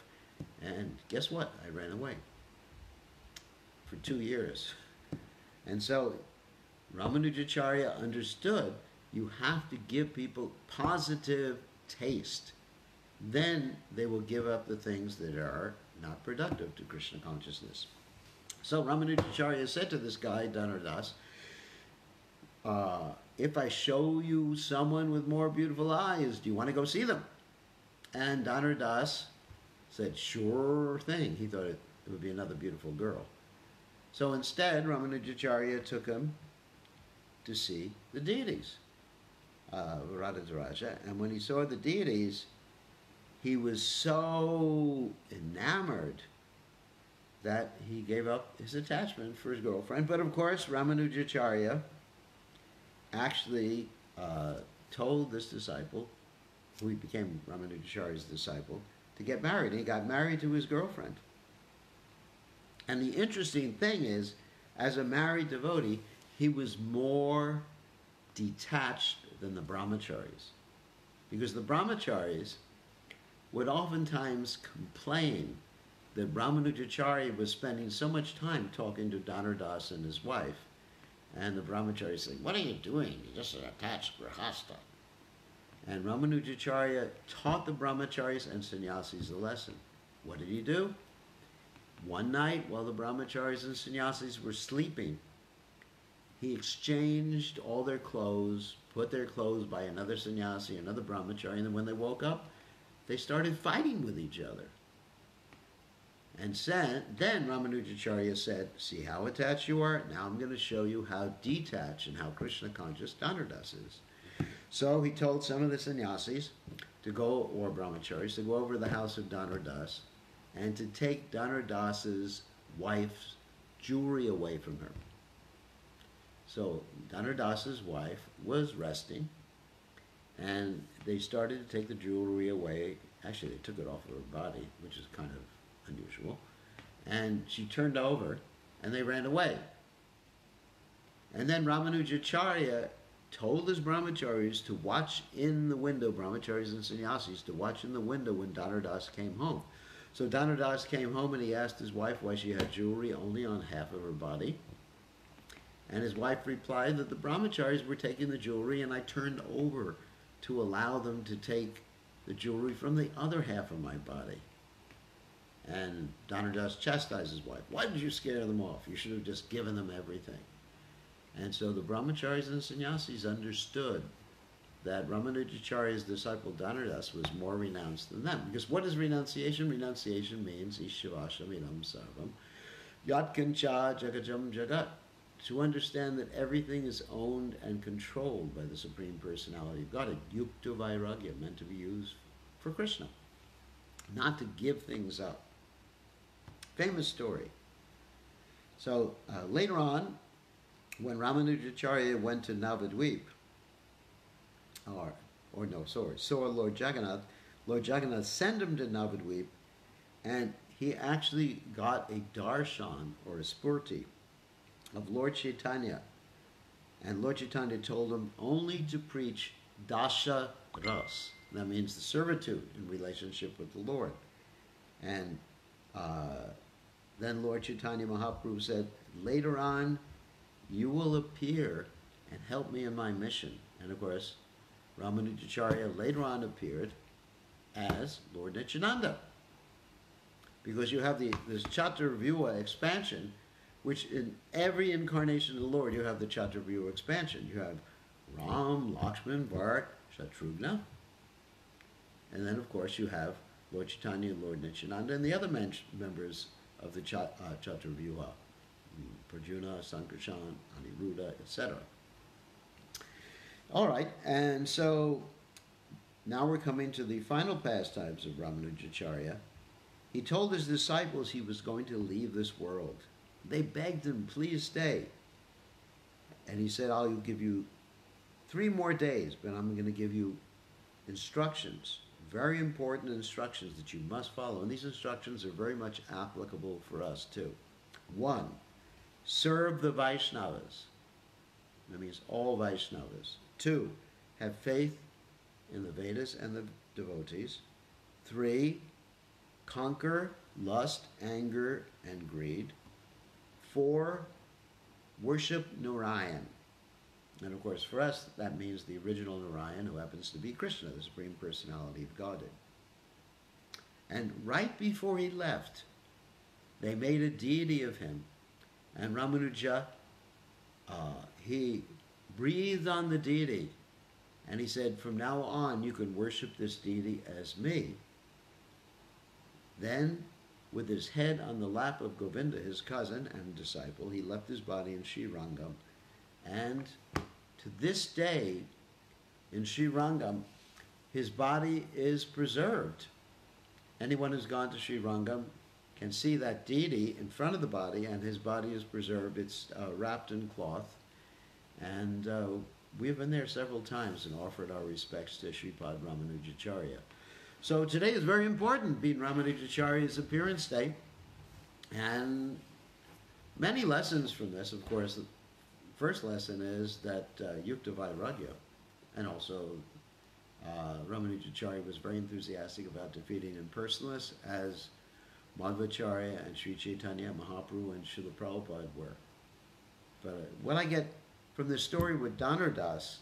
And guess what? I ran away for 2 years. And so Ramanujacharya understood you have to give people positive taste. Then they will give up the things that are not productive to Krishna consciousness. So Ramanujacharya said to this guy, Dhanur Das, if I show you someone with more beautiful eyes, do you want to go see them? And Dhanur Das said, sure thing. He thought it would be another beautiful girl. So instead, Ramanujacharya took him to see the deities, Radhadaraja. And when he saw the deities, he was so enamored that he gave up his attachment for his girlfriend. But of course, Ramanujacharya actually told this disciple, who he became Ramanujacharya's disciple, to get married. And he got married to his girlfriend. And the interesting thing is, as a married devotee, he was more detached than the brahmacharis. Because the brahmacharis would oftentimes complain that Ramanujacharya was spending so much time talking to Dhanur Das and his wife. And the brahmachari said, what are you doing? You're just an attached grihasta. And Ramanujacharya taught the brahmacharis and sannyasis a lesson. What did he do? One night, while the brahmacharis and sannyasis were sleeping, he exchanged all their clothes, put their clothes by another sannyasi, another brahmachari, and then when they woke up, they started fighting with each other. And then Ramanujacharya said, see how attached you are? Now I'm going to show you how detached and how Krishna conscious Dhanur Das is. So he told some of the sannyasis to go, or brahmacharis, to go over to the house of Dhanur Das and to take Dhanur Das's wife's jewelry away from her. So Dhanur Das's wife was resting, and they started to take the jewelry away. Actually, they took it off of her body, which is kind of unusual. And she turned over, and they ran away. And then Ramanujacharya told his brahmacharis to watch in the window, brahmacharis and sannyasis, to watch in the window when Dhanur Das came home. So Dhanur Das came home and he asked his wife why she had jewelry only on half of her body. And his wife replied that the brahmacharis were taking the jewelry, and I turned over to allow them to take the jewelry from the other half of my body. And Dhanur Das chastised his wife. Why did you scare them off? You should have just given them everything. And so the brahmacharis and sannyasis understood that Ramanujacharya's disciple Dhanaradas was more renounced than them. Because what is renunciation? Renunciation means Ishivashamidam Sarvam Yatkancha Jagajam Jagat. To understand that everything is owned and controlled by the Supreme Personality of Godhead. Yukta Vairagya, meant to be used for Krishna. Not to give things up. Famous story. So later on, when Ramanujacharya went to Navadvip, saw Lord Jagannath sent him to Navadvip, and he actually got a darshan, or a spurti, of Lord Chaitanya. And Lord Chaitanya told him only to preach dasha ras. That means the servitude in relationship with the Lord. And then Lord Chaitanya Mahaprabhu said, later on, you will appear and help me in my mission. And of course, Ramanujacharya later on appeared as Lord Nityananda. Because you have this Chaturvyuha expansion, which in every incarnation of the Lord, you have the Chaturvyuha expansion. You have Ram, Lakshman, Bharat, Shatrughna. And then, of course, you have Lord Chaitanya, Lord Nityananda, and the other members of the Chaturvyuha. Prajuna, Sankarshan, Aniruddha, etc. All right, and so now we're coming to the final pastimes of Ramanujacharya. He told his disciples he was going to leave this world. They begged him, please stay. And he said, I'll give you 3 more days, but I'm going to give you instructions, very important instructions that you must follow. And these instructions are very much applicable for us too. 1, serve the Vaishnavas. That means all Vaishnavas. 2, have faith in the Vedas and the devotees. 3, conquer lust, anger, and greed. 4, worship Narayan. And of course, for us, that means the original Narayan, who happens to be Krishna, the Supreme Personality of Godhead. And right before he left, they made a deity of him. And Ramanuja, he breathed on the deity. And he said, from now on, you can worship this deity as me. Then, with his head on the lap of Govinda, his cousin and disciple, he left his body in Srirangam. And to this day, in Srirangam, his body is preserved. Anyone who's gone to Srirangam can see that deity in front of the body, and his body is preserved. It's wrapped in cloth. And we've been there several times and offered our respects to Sripad Ramanujacharya. So today is very important, being Ramanujacharya's appearance day. And many lessons from this, of course. The first lesson is that Yukta Vairagya, and also Ramanujacharya was very enthusiastic about defeating impersonalists, as Madhvacharya and Sri Chaitanya Mahaprabhu and Srila Prabhupada were. But what I get from this story with Dhanaradas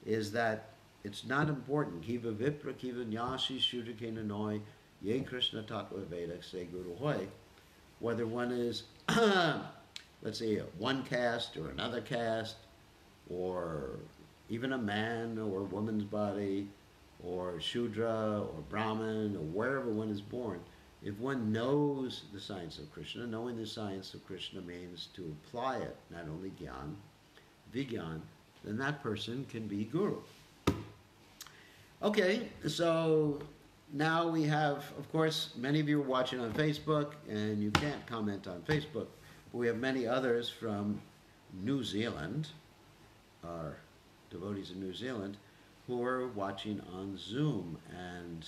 is that it's not important. Kiva Vipra, Kiva Nyasi, Shudakena Noi, Ye Krishna Tattva Vedak, Se Guru Hoy. Whether one is, let's say, one caste or another caste, or even a man or woman's body, or Shudra or Brahman, or wherever one is born, if one knows the science of Krishna, knowing the science of Krishna means to apply it, not only Gyan, Vigyan, then that person can be Guru. Okay, so now we have, of course, many of you are watching on Facebook, and you can't comment on Facebook, but we have many others from New Zealand, our devotees in New Zealand, who are watching on Zoom. And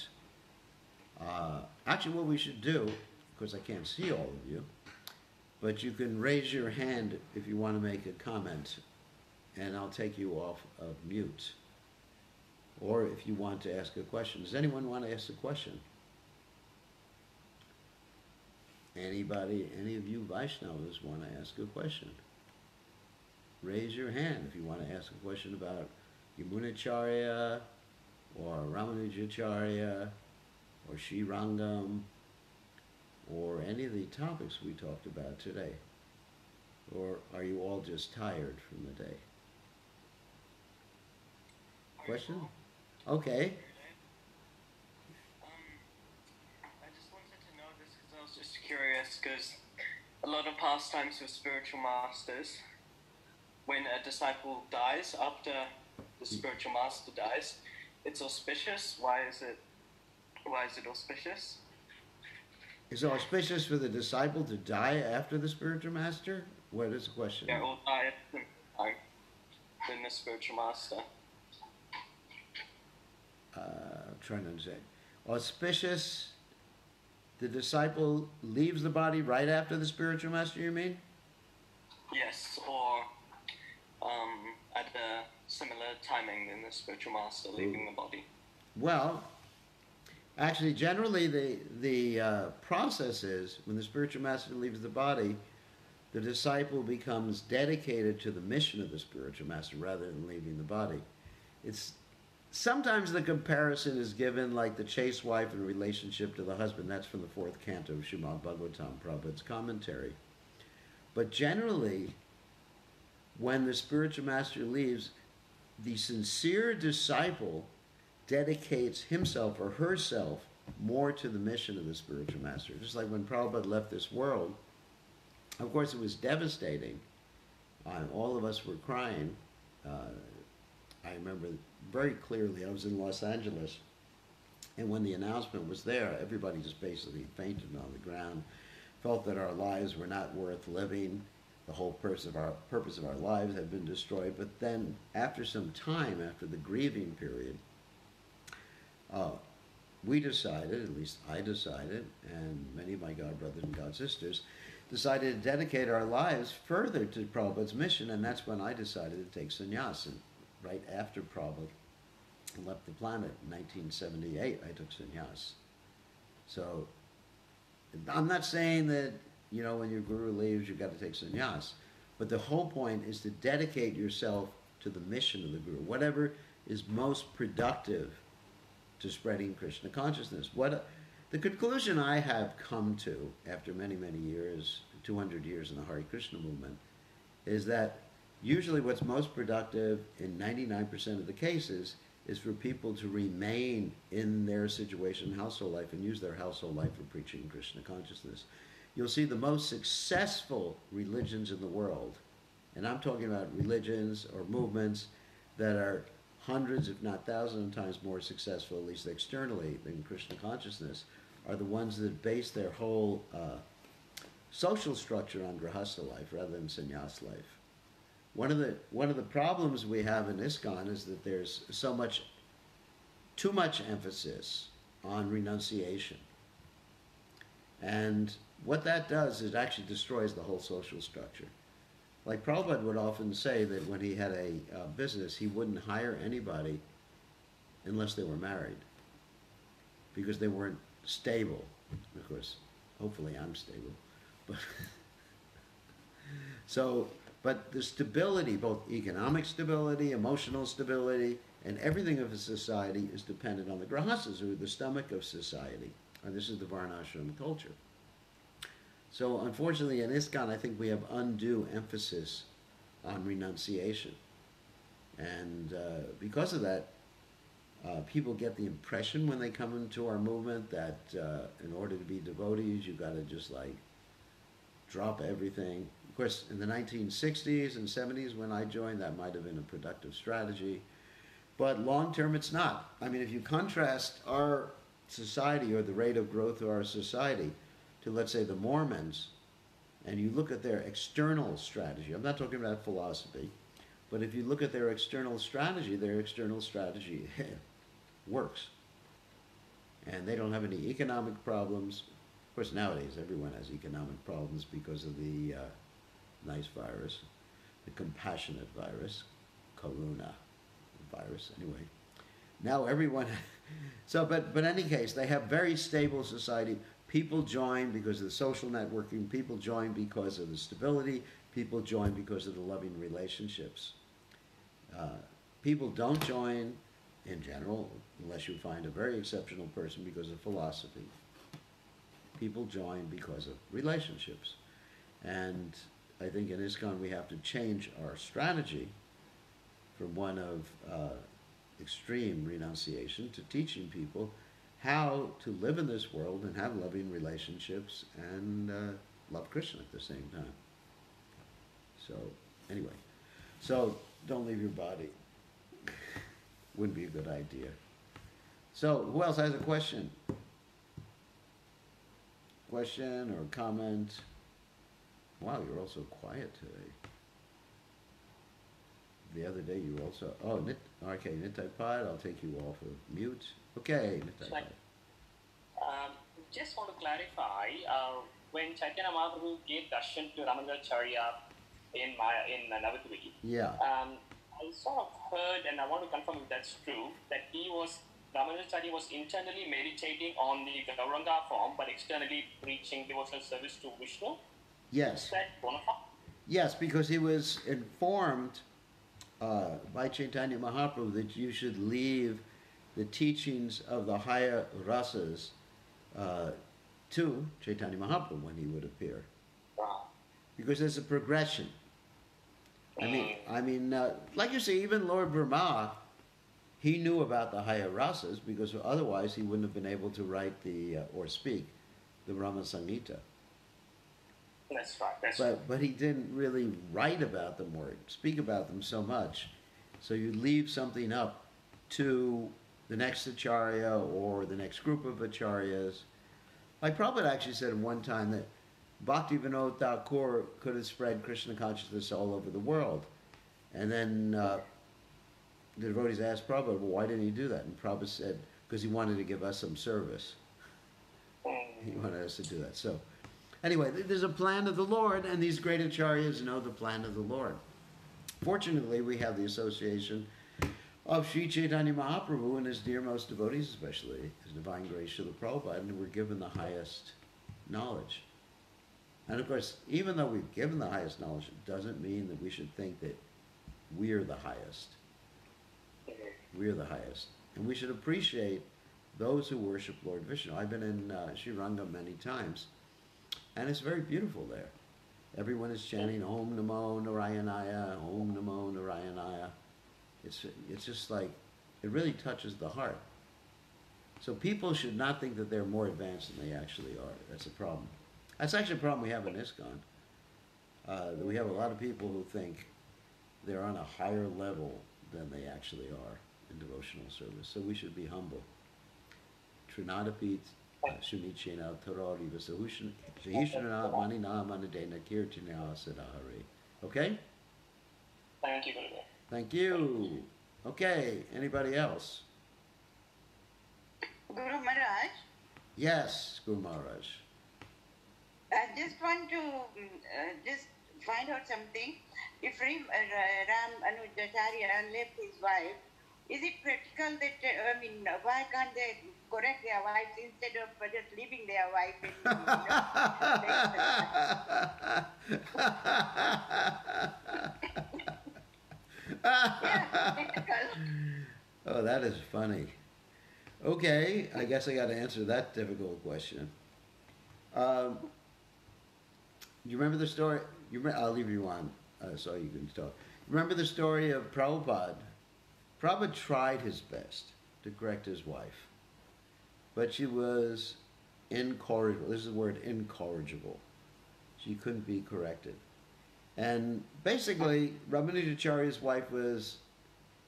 actually what we should do, of course I can't see all of you, but you can raise your hand if you want to make a comment, and I'll take you off of mute. Or if you want to ask a question. Does anyone want to ask a question? Anybody, any of you Vaishnavas want to ask a question? Raise your hand if you want to ask a question about Yamunacharya, or Ramanujacharya, or Srirangam, or any of the topics we talked about today. Or are you all just tired from the day? question? Okay. I just wanted to know this because I was just curious because a lot of pastimes with spiritual masters, when a disciple dies after the spiritual master dies, it's auspicious. Why is it auspicious? Is it auspicious for the disciple to die after the spiritual master? What is the question? Yeah, or die at the same time than the spiritual master. I'm trying to understand. Auspicious, the disciple leaves the body right after the spiritual master, you mean? Yes, or at a similar timing than the spiritual master leaving the body. Well, actually, generally, the process is when the spiritual master leaves the body, the disciple becomes dedicated to the mission of the spiritual master rather than leaving the body. It's sometimes the comparison is given like the chaste wife in relationship to the husband. That's from the fourth canto of Srimad Bhagavatam, Prabhupada's commentary. But generally, when the spiritual master leaves, the sincere disciple dedicates himself or herself more to the mission of the spiritual master. Just like when Prabhupada left this world, of course it was devastating. All of us were crying. I remember very clearly, I was in Los Angeles, and when the announcement was there, everybody just basically fainted on the ground, felt that our lives were not worth living. The whole purpose of our lives had been destroyed. But then, after some time, after the grieving period, we decided, at least I decided, and many of my God brothers and God sisters, decided to dedicate our lives further to Prabhupada's mission, and that's when I decided to take sannyas. And right after Prabhupada left the planet in 1978, I took sannyas. So I'm not saying that, when your guru leaves, you've got to take sannyas. But the whole point is to dedicate yourself to the mission of the guru, whatever is most productive to spreading Krishna consciousness. The conclusion I have come to after many, many years, 200 years in the Hare Krishna movement, is that usually what's most productive in 99% of the cases is for people to remain in their situation, household life, and use their household life for preaching Krishna consciousness. You'll see the most successful religions in the world, and I'm talking about religions or movements that are hundreds, if not thousands of times more successful, at least externally, than Krishna consciousness, are the ones that base their whole social structure on grihastha life rather than sannyas life. One of the problems we have in ISKCON is that there's too much emphasis on renunciation. And what that does is it actually destroys the whole social structure. Like Prabhupada would often say that when he had a business, he wouldn't hire anybody unless they were married, because they weren't stable. Of course, hopefully I'm stable. But the stability, both economic stability, emotional stability, and everything of a society is dependent on the grihasthas, who are the stomach of society. And this is the varnashram culture. So unfortunately in ISKCON, I think we have undue emphasis on renunciation. And because of that, people get the impression when they come into our movement that in order to be devotees, you've got to just drop everything. Of course, in the 1960s and 70s when I joined, that might have been a productive strategy. But long term, it's not. I mean, if you contrast our society or the rate of growth of our society to, let's say, the Mormons, and you look at their external strategy, I'm not talking about philosophy, but if you look at their external strategy works. And they don't have any economic problems. Of course, nowadays everyone has economic problems because of the nice virus, the compassionate virus, Corona virus, anyway. Now everyone, but in any case, they have very stable society. People join because of the social networking. People join because of the stability. People join because of the loving relationships. People don't join, in general, unless you find a very exceptional person, because of philosophy. People join because of relationships. And I think in ISKCON we have to change our strategy from one of extreme renunciation to teaching people how to live in this world and have loving relationships and love Krishna at the same time. So, anyway, so don't leave your body. Wouldn't be a good idea. So, who else has a question? Question or comment? Wow, you're also quiet today. The other day you were also, okay, Nitai Pod, I'll take you off of mute. Okay, Nitai Pod. Just want to clarify, when Chaitanya Mahaprabhu gave darshan to Ramanujacharya in Navadvip, Yeah. I sort of heard, and I want to confirm if that's true, that Ramanujacharya was internally meditating on the Gauranga form, but externally preaching devotional service to Vishnu. Yes. Is that bona fide? Yes, because he was informed by Chaitanya Mahaprabhu that you should leave the teachings of the higher rasas to Chaitanya Mahaprabhu when he would appear. Wow. Because there's a progression. I mean, like you say, even Lord Brahma, he knew about the higher rasas because otherwise he wouldn't have been able to write or speak the Rama Samhita. That's right. But he didn't really write about them or speak about them so much. So you leave something up to the next acharya or the next group of acharyas. Like Prabhupada actually said at one time that Bhakti Vinod Thakur could have spread Krishna consciousness all over the world. And then the devotees asked Prabhupada, well, why didn't he do that? And Prabhupada said, because he wanted to give us some service. He wanted us to do that. So, anyway, there's a plan of the Lord, and these great acharyas know the plan of the Lord. Fortunately, we have the association of Sri Chaitanya Mahaprabhu and his dearmost devotees, especially His Divine Grace Srila Prabhupada, and we're given the highest knowledge. And of course, even though we've given the highest knowledge, it doesn't mean that we should think that we're the highest. We're the highest. And we should appreciate those who worship Lord Vishnu. I've been in Sri Rangam many times, and it's very beautiful there. Everyone is chanting Om Namo Narayanaya, Om Namo Narayanaya. It's just like, it really touches the heart. So people should not think that they're more advanced than they actually are. That's a problem. That's actually a problem we have in ISKCON. We have a lot of people who think they're on a higher level than they actually are in devotional service. So we should be humble. Trinadapit Shunichena Tarori Vasahishana Manina Manadena Kirtina Sadahari. Okay? Thank you, Gurudev. Thank you. Okay, anybody else? Guru Maharaj? Yes, Guru Maharaj. I just want to just find out something. If Ram Anujacharya left his wife, is it practical that, why can't they correct their wives instead of just leaving their wife Oh, that is funny. Okay, I guess I got to answer that difficult question. You remember the story? I'll leave you on so you can talk. Remember the story of Prabhupada? Prabhupada tried his best to correct his wife, but she was incorrigible. This is the word, incorrigible. She couldn't be corrected. And basically, Ramanujacharya's wife was,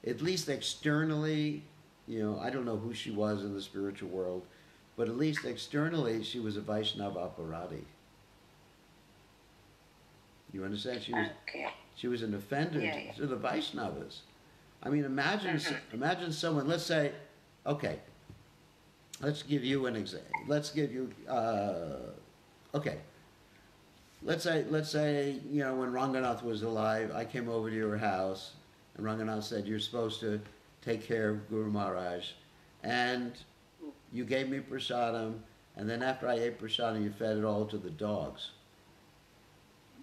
at least externally, I don't know who she was in the spiritual world, but at least externally, she was a Vaishnava Aparadi. You understand? She was an offender to the Vaishnavas. I mean, imagine someone, let's say, okay, let's give you an example. Let's give you, okay. Let's say, when Ranganath was alive, I came over to your house, and Ranganath said, you're supposed to take care of Guru Maharaj, and you gave me prasadam, and then after I ate prasadam, you fed it all to the dogs.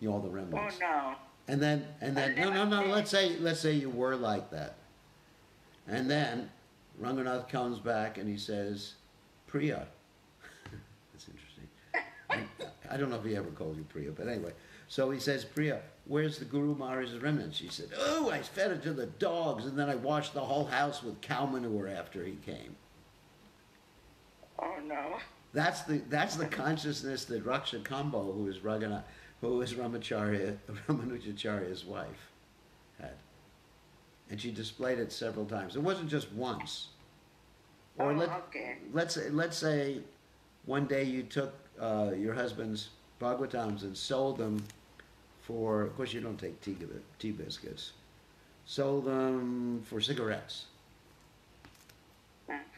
All the remnants. Oh no. And then, no. Let's say you were like that, and then Ranganath comes back and he says, Priya. That's interesting. I don't know if he ever called you Priya, but anyway. So he says, Priya, where's the Guru Maharaj's remnant? She said, oh, I fed it to the dogs, and then I washed the whole house with cow manure after he came. Oh no. That's the consciousness that Raksha Kambo, who is Ramanujacharya's wife, had. And she displayed it several times. It wasn't just once. Or Okay. let's say one day you took your husband's Bhagavatams and sold them for, of course you don't take tea biscuits, sold them for cigarettes.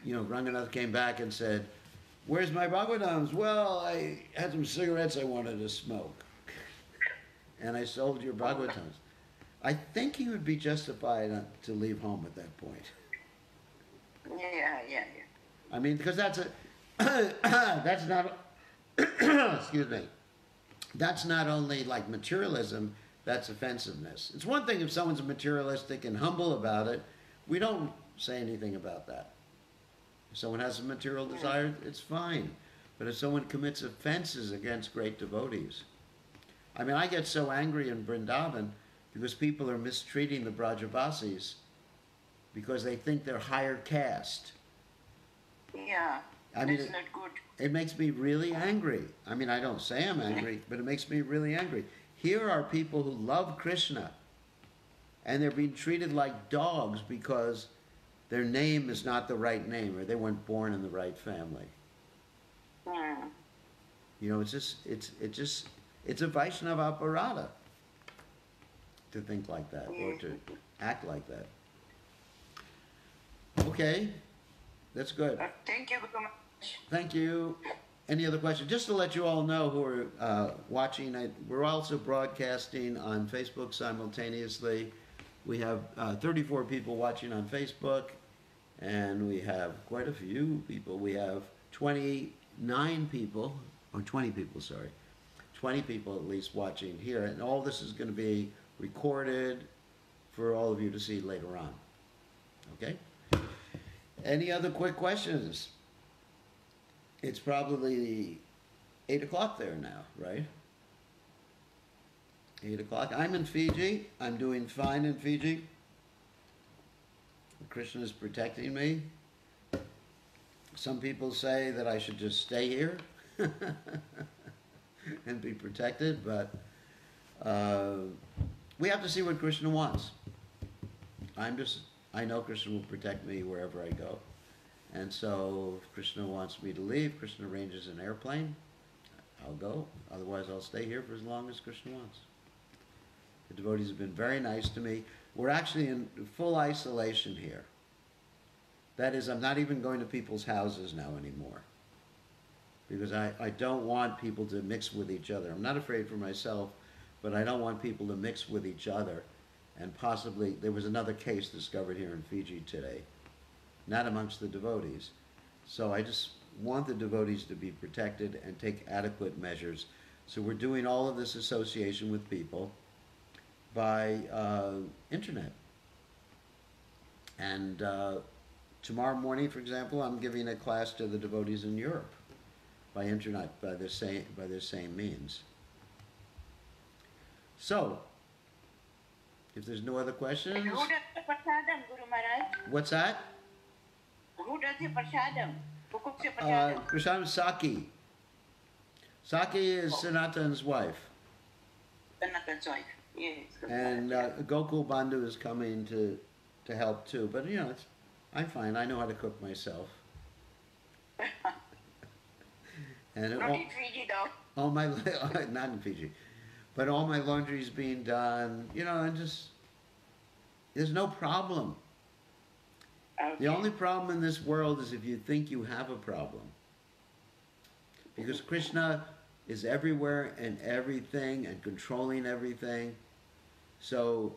You know, Ranganath came back and said, where's my Bhagavatams? Well, I had some cigarettes I wanted to smoke. And I sold your Bhagavatams. I think he would be justified to leave home at that point. Yeah. I mean, because that's not, excuse me, that's not only like materialism, that's offensiveness. It's one thing if someone's materialistic and humble about it. We don't say anything about that. If someone has a material desire, it's fine. But if someone commits offenses against great devotees, I mean, I get so angry in Vrindavan because people are mistreating the Brajavasis because they think they're higher caste. Yeah. I mean, That's not good. it makes me really angry. I mean, I don't say I'm angry, but it makes me really angry. Here are people who love Krishna, and they're being treated like dogs because their name is not the right name, or they weren't born in the right family. You know, it's a Vaishnava aparada to think like that or to act like that. Okay, that's good. Thank you very much. Thank you. Any other questions? Just to let you all know who are watching, we're also broadcasting on Facebook simultaneously. We have 34 people watching on Facebook, and we have quite a few people. We have 29 people, or 20 people, sorry. 20 people at least watching here, and all this is going to be recorded for all of you to see later on. Okay? Any other quick questions? It's probably 8 o'clock there now, right? 8 o'clock. I'm in Fiji. I'm doing fine in Fiji. Krishna is protecting me. Some people say that I should just stay here and be protected, but we have to see what Krishna wants. I know Krishna will protect me wherever I go. And so if Krishna wants me to leave, Krishna arranges an airplane, I'll go. Otherwise, I'll stay here for as long as Krishna wants. The devotees have been very nice to me. We're actually in full isolation here. That is, I'm not even going to people's houses now anymore. Because I don't want people to mix with each other. I'm not afraid for myself, but I don't want people to mix with each other. And possibly, there was another case discovered here in Fiji today, not amongst the devotees. So I just want the devotees to be protected and take adequate measures. So we're doing all of this association with people by internet. And tomorrow morning, for example, I'm giving a class to the devotees in Europe by internet, by the same means. So, if there's no other questions... Who does the prasadam, Guru Maharaj? What's that? Who does the prasadam? Who cooks the prasadam? Prasadam Saki. Saki is Sanatan's wife. Sanatan's wife. Yes. And Gokul Bandhu is coming to help too. But, you know, I'm fine. I know how to cook myself. And Not in Fiji, though. all my not in Fiji, but all my laundry's being done. You know, and just there's no problem. Okay. The only problem in this world is if you think you have a problem, because Krishna is everywhere and everything and controlling everything. So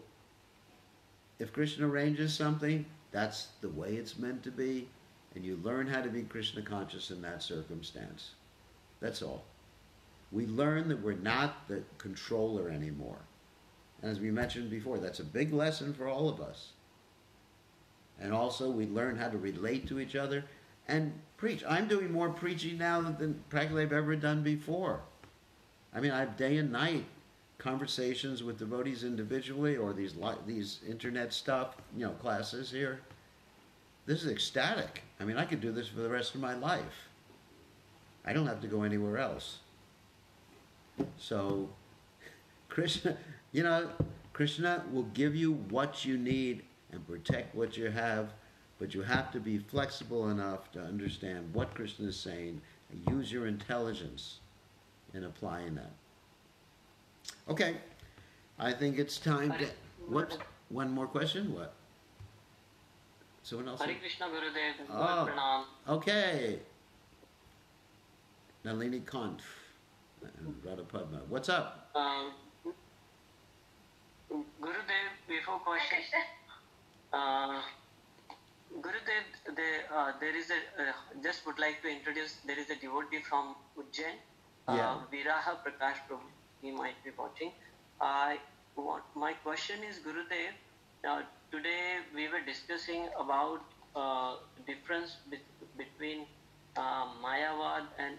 if Krishna arranges something, that's the way it's meant to be, and you learn how to be Krishna conscious in that circumstance. That's all. We learn that we're not the controller anymore. And as we mentioned before, that's a big lesson for all of us. And also we learn how to relate to each other and preach. I'm doing more preaching now than practically I've ever done before. I mean, I have day and night conversations with devotees individually, or these internet stuff, classes here. This is ecstatic. I mean, I could do this for the rest of my life. I don't have to go anywhere else. So, Krishna, Krishna will give you what you need and protect what you have, but you have to be flexible enough to understand what Krishna is saying and use your intelligence in applying that. Okay, I think it's time to... What? One more question? What? Someone else? Hare Krishna Gurudev. Oh, Pranam. okay. Nalini Kant and Radha Padma. What's up? Gurudev, before question. Gurudev, there is a, just would like to introduce, there is a devotee from Ujjain, Viraha Prakash Prabhu. He might be watching. My question is, Gurudev, today we were discussing about difference between Mayavad and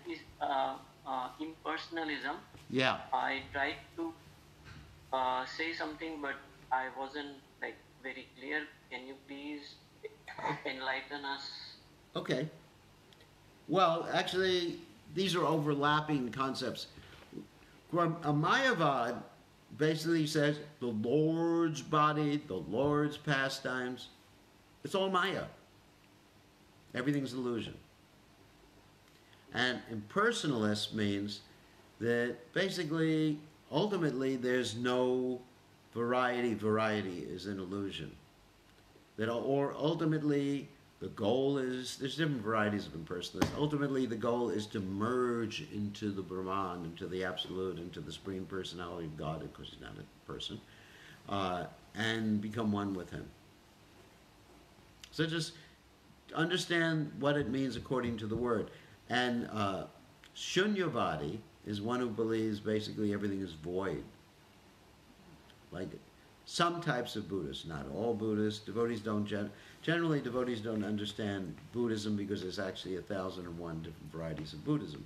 impersonalism. Yeah. I tried to say something, but I wasn't very clear. Can you please enlighten us? Okay. Well, actually, these are overlapping concepts. A Mayavad basically says the Lord's body, the Lord's pastimes, it's all Maya. Everything's illusion. And impersonalist means that basically, ultimately, there's no variety. Variety is an illusion. Or ultimately, the goal is, there's different varieties of impersonalists. Ultimately, the goal is to merge into the Brahman, into the Absolute, into the Supreme Personality of God, because he's not a person, and become one with him. So just understand what it means according to the word. And Shunyavadi is one who believes basically everything is void. Like some types of Buddhists, not all Buddhists. Devotees don't generally devotees don't understand Buddhism because there's actually 1,001 different varieties of Buddhism.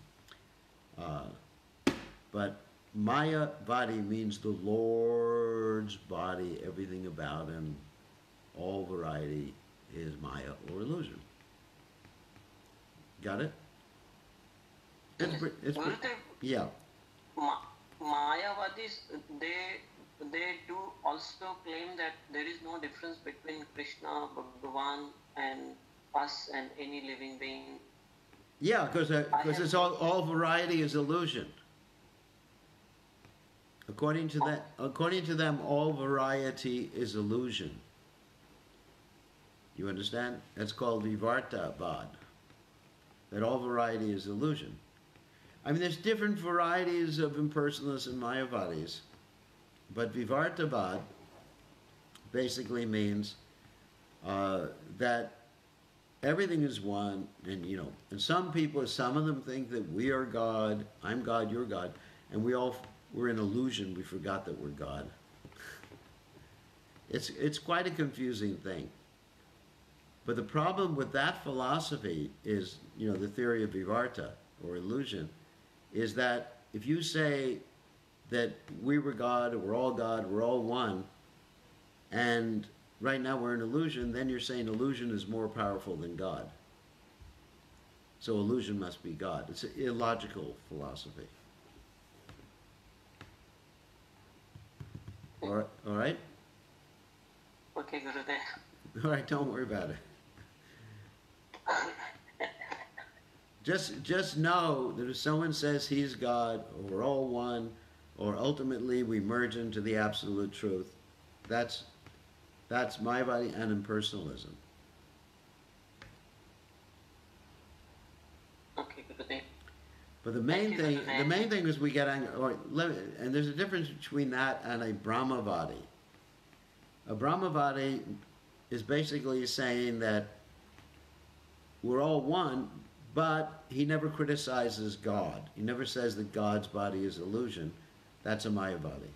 But Mayavadi means the Lord's body, everything about him, all variety is Maya or illusion. Got it? Yeah. Mayavadis, they do also claim that there is no difference between Krishna, Bhagavan, and us and any living being. Yeah, because it's all variety is illusion. According to them, all variety is illusion. You understand? That's called Vivartavad. That all variety is illusion. I mean, there's different varieties of impersonalists and Mayavadis, but Vivartavad basically means that everything is one, and and some of them think that we are God, I'm God, you're God, and we're in illusion. We forgot that we're God. It's quite a confusing thing. But the problem with that philosophy is, the theory of Vivarta, or illusion, is that if you say that we were God, or we're all one, and right now we're in illusion, then you're saying illusion is more powerful than God. So illusion must be God. It's an illogical philosophy. All right? Okay, Gurudev. All right, don't worry about it. Just know that if someone says he's God, or we're all one, or ultimately we merge into the absolute truth, that's Mayavadi and impersonalism. Okay, Gurudev. But the main thing is we get angry, and there's a difference between that and a Brahmavadi. A Brahmavadi is basically saying that we're all one, but he never criticizes God. He never says that God's body is illusion. That's a Mayavadi.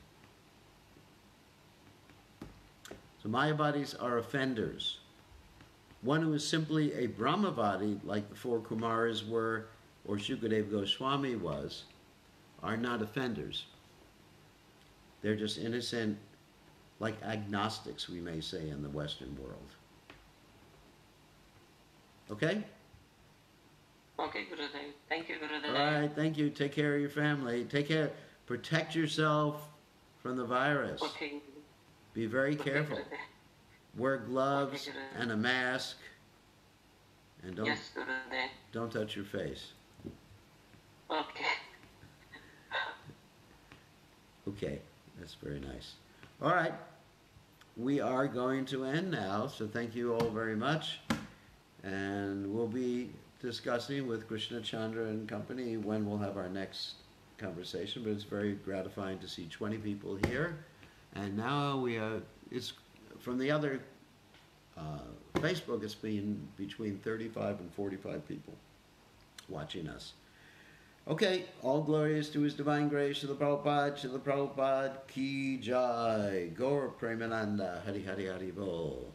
So Mayavadis are offenders. One who is simply a Brahmavadi, like the four Kumaras were, or Shukadeva Goswami was, are not offenders. They're just innocent, like agnostics, we may say, in the Western world. Okay? Okay, Gurudev. Thank you, Gurudev. All right, thank you. Take care of your family. Take care. Protect yourself from the virus. Okay. Be very careful. Gurudev. Wear gloves Okay, Gurudev. and a mask. And Yes, Gurudev. don't touch your face. Okay. Okay, that's very nice. All right, we are going to end now, so thank you all very much. And we'll be discussing with Krishna Chandra and company when we'll have our next conversation, but it's very gratifying to see 20 people here. And now it's from the other Facebook, it's been between 35 and 45 people watching us. Okay, all glories to His Divine Grace, Srila Prabhupada, Ki Jai, Gaur Premananda, Hari Hari Hari Bol.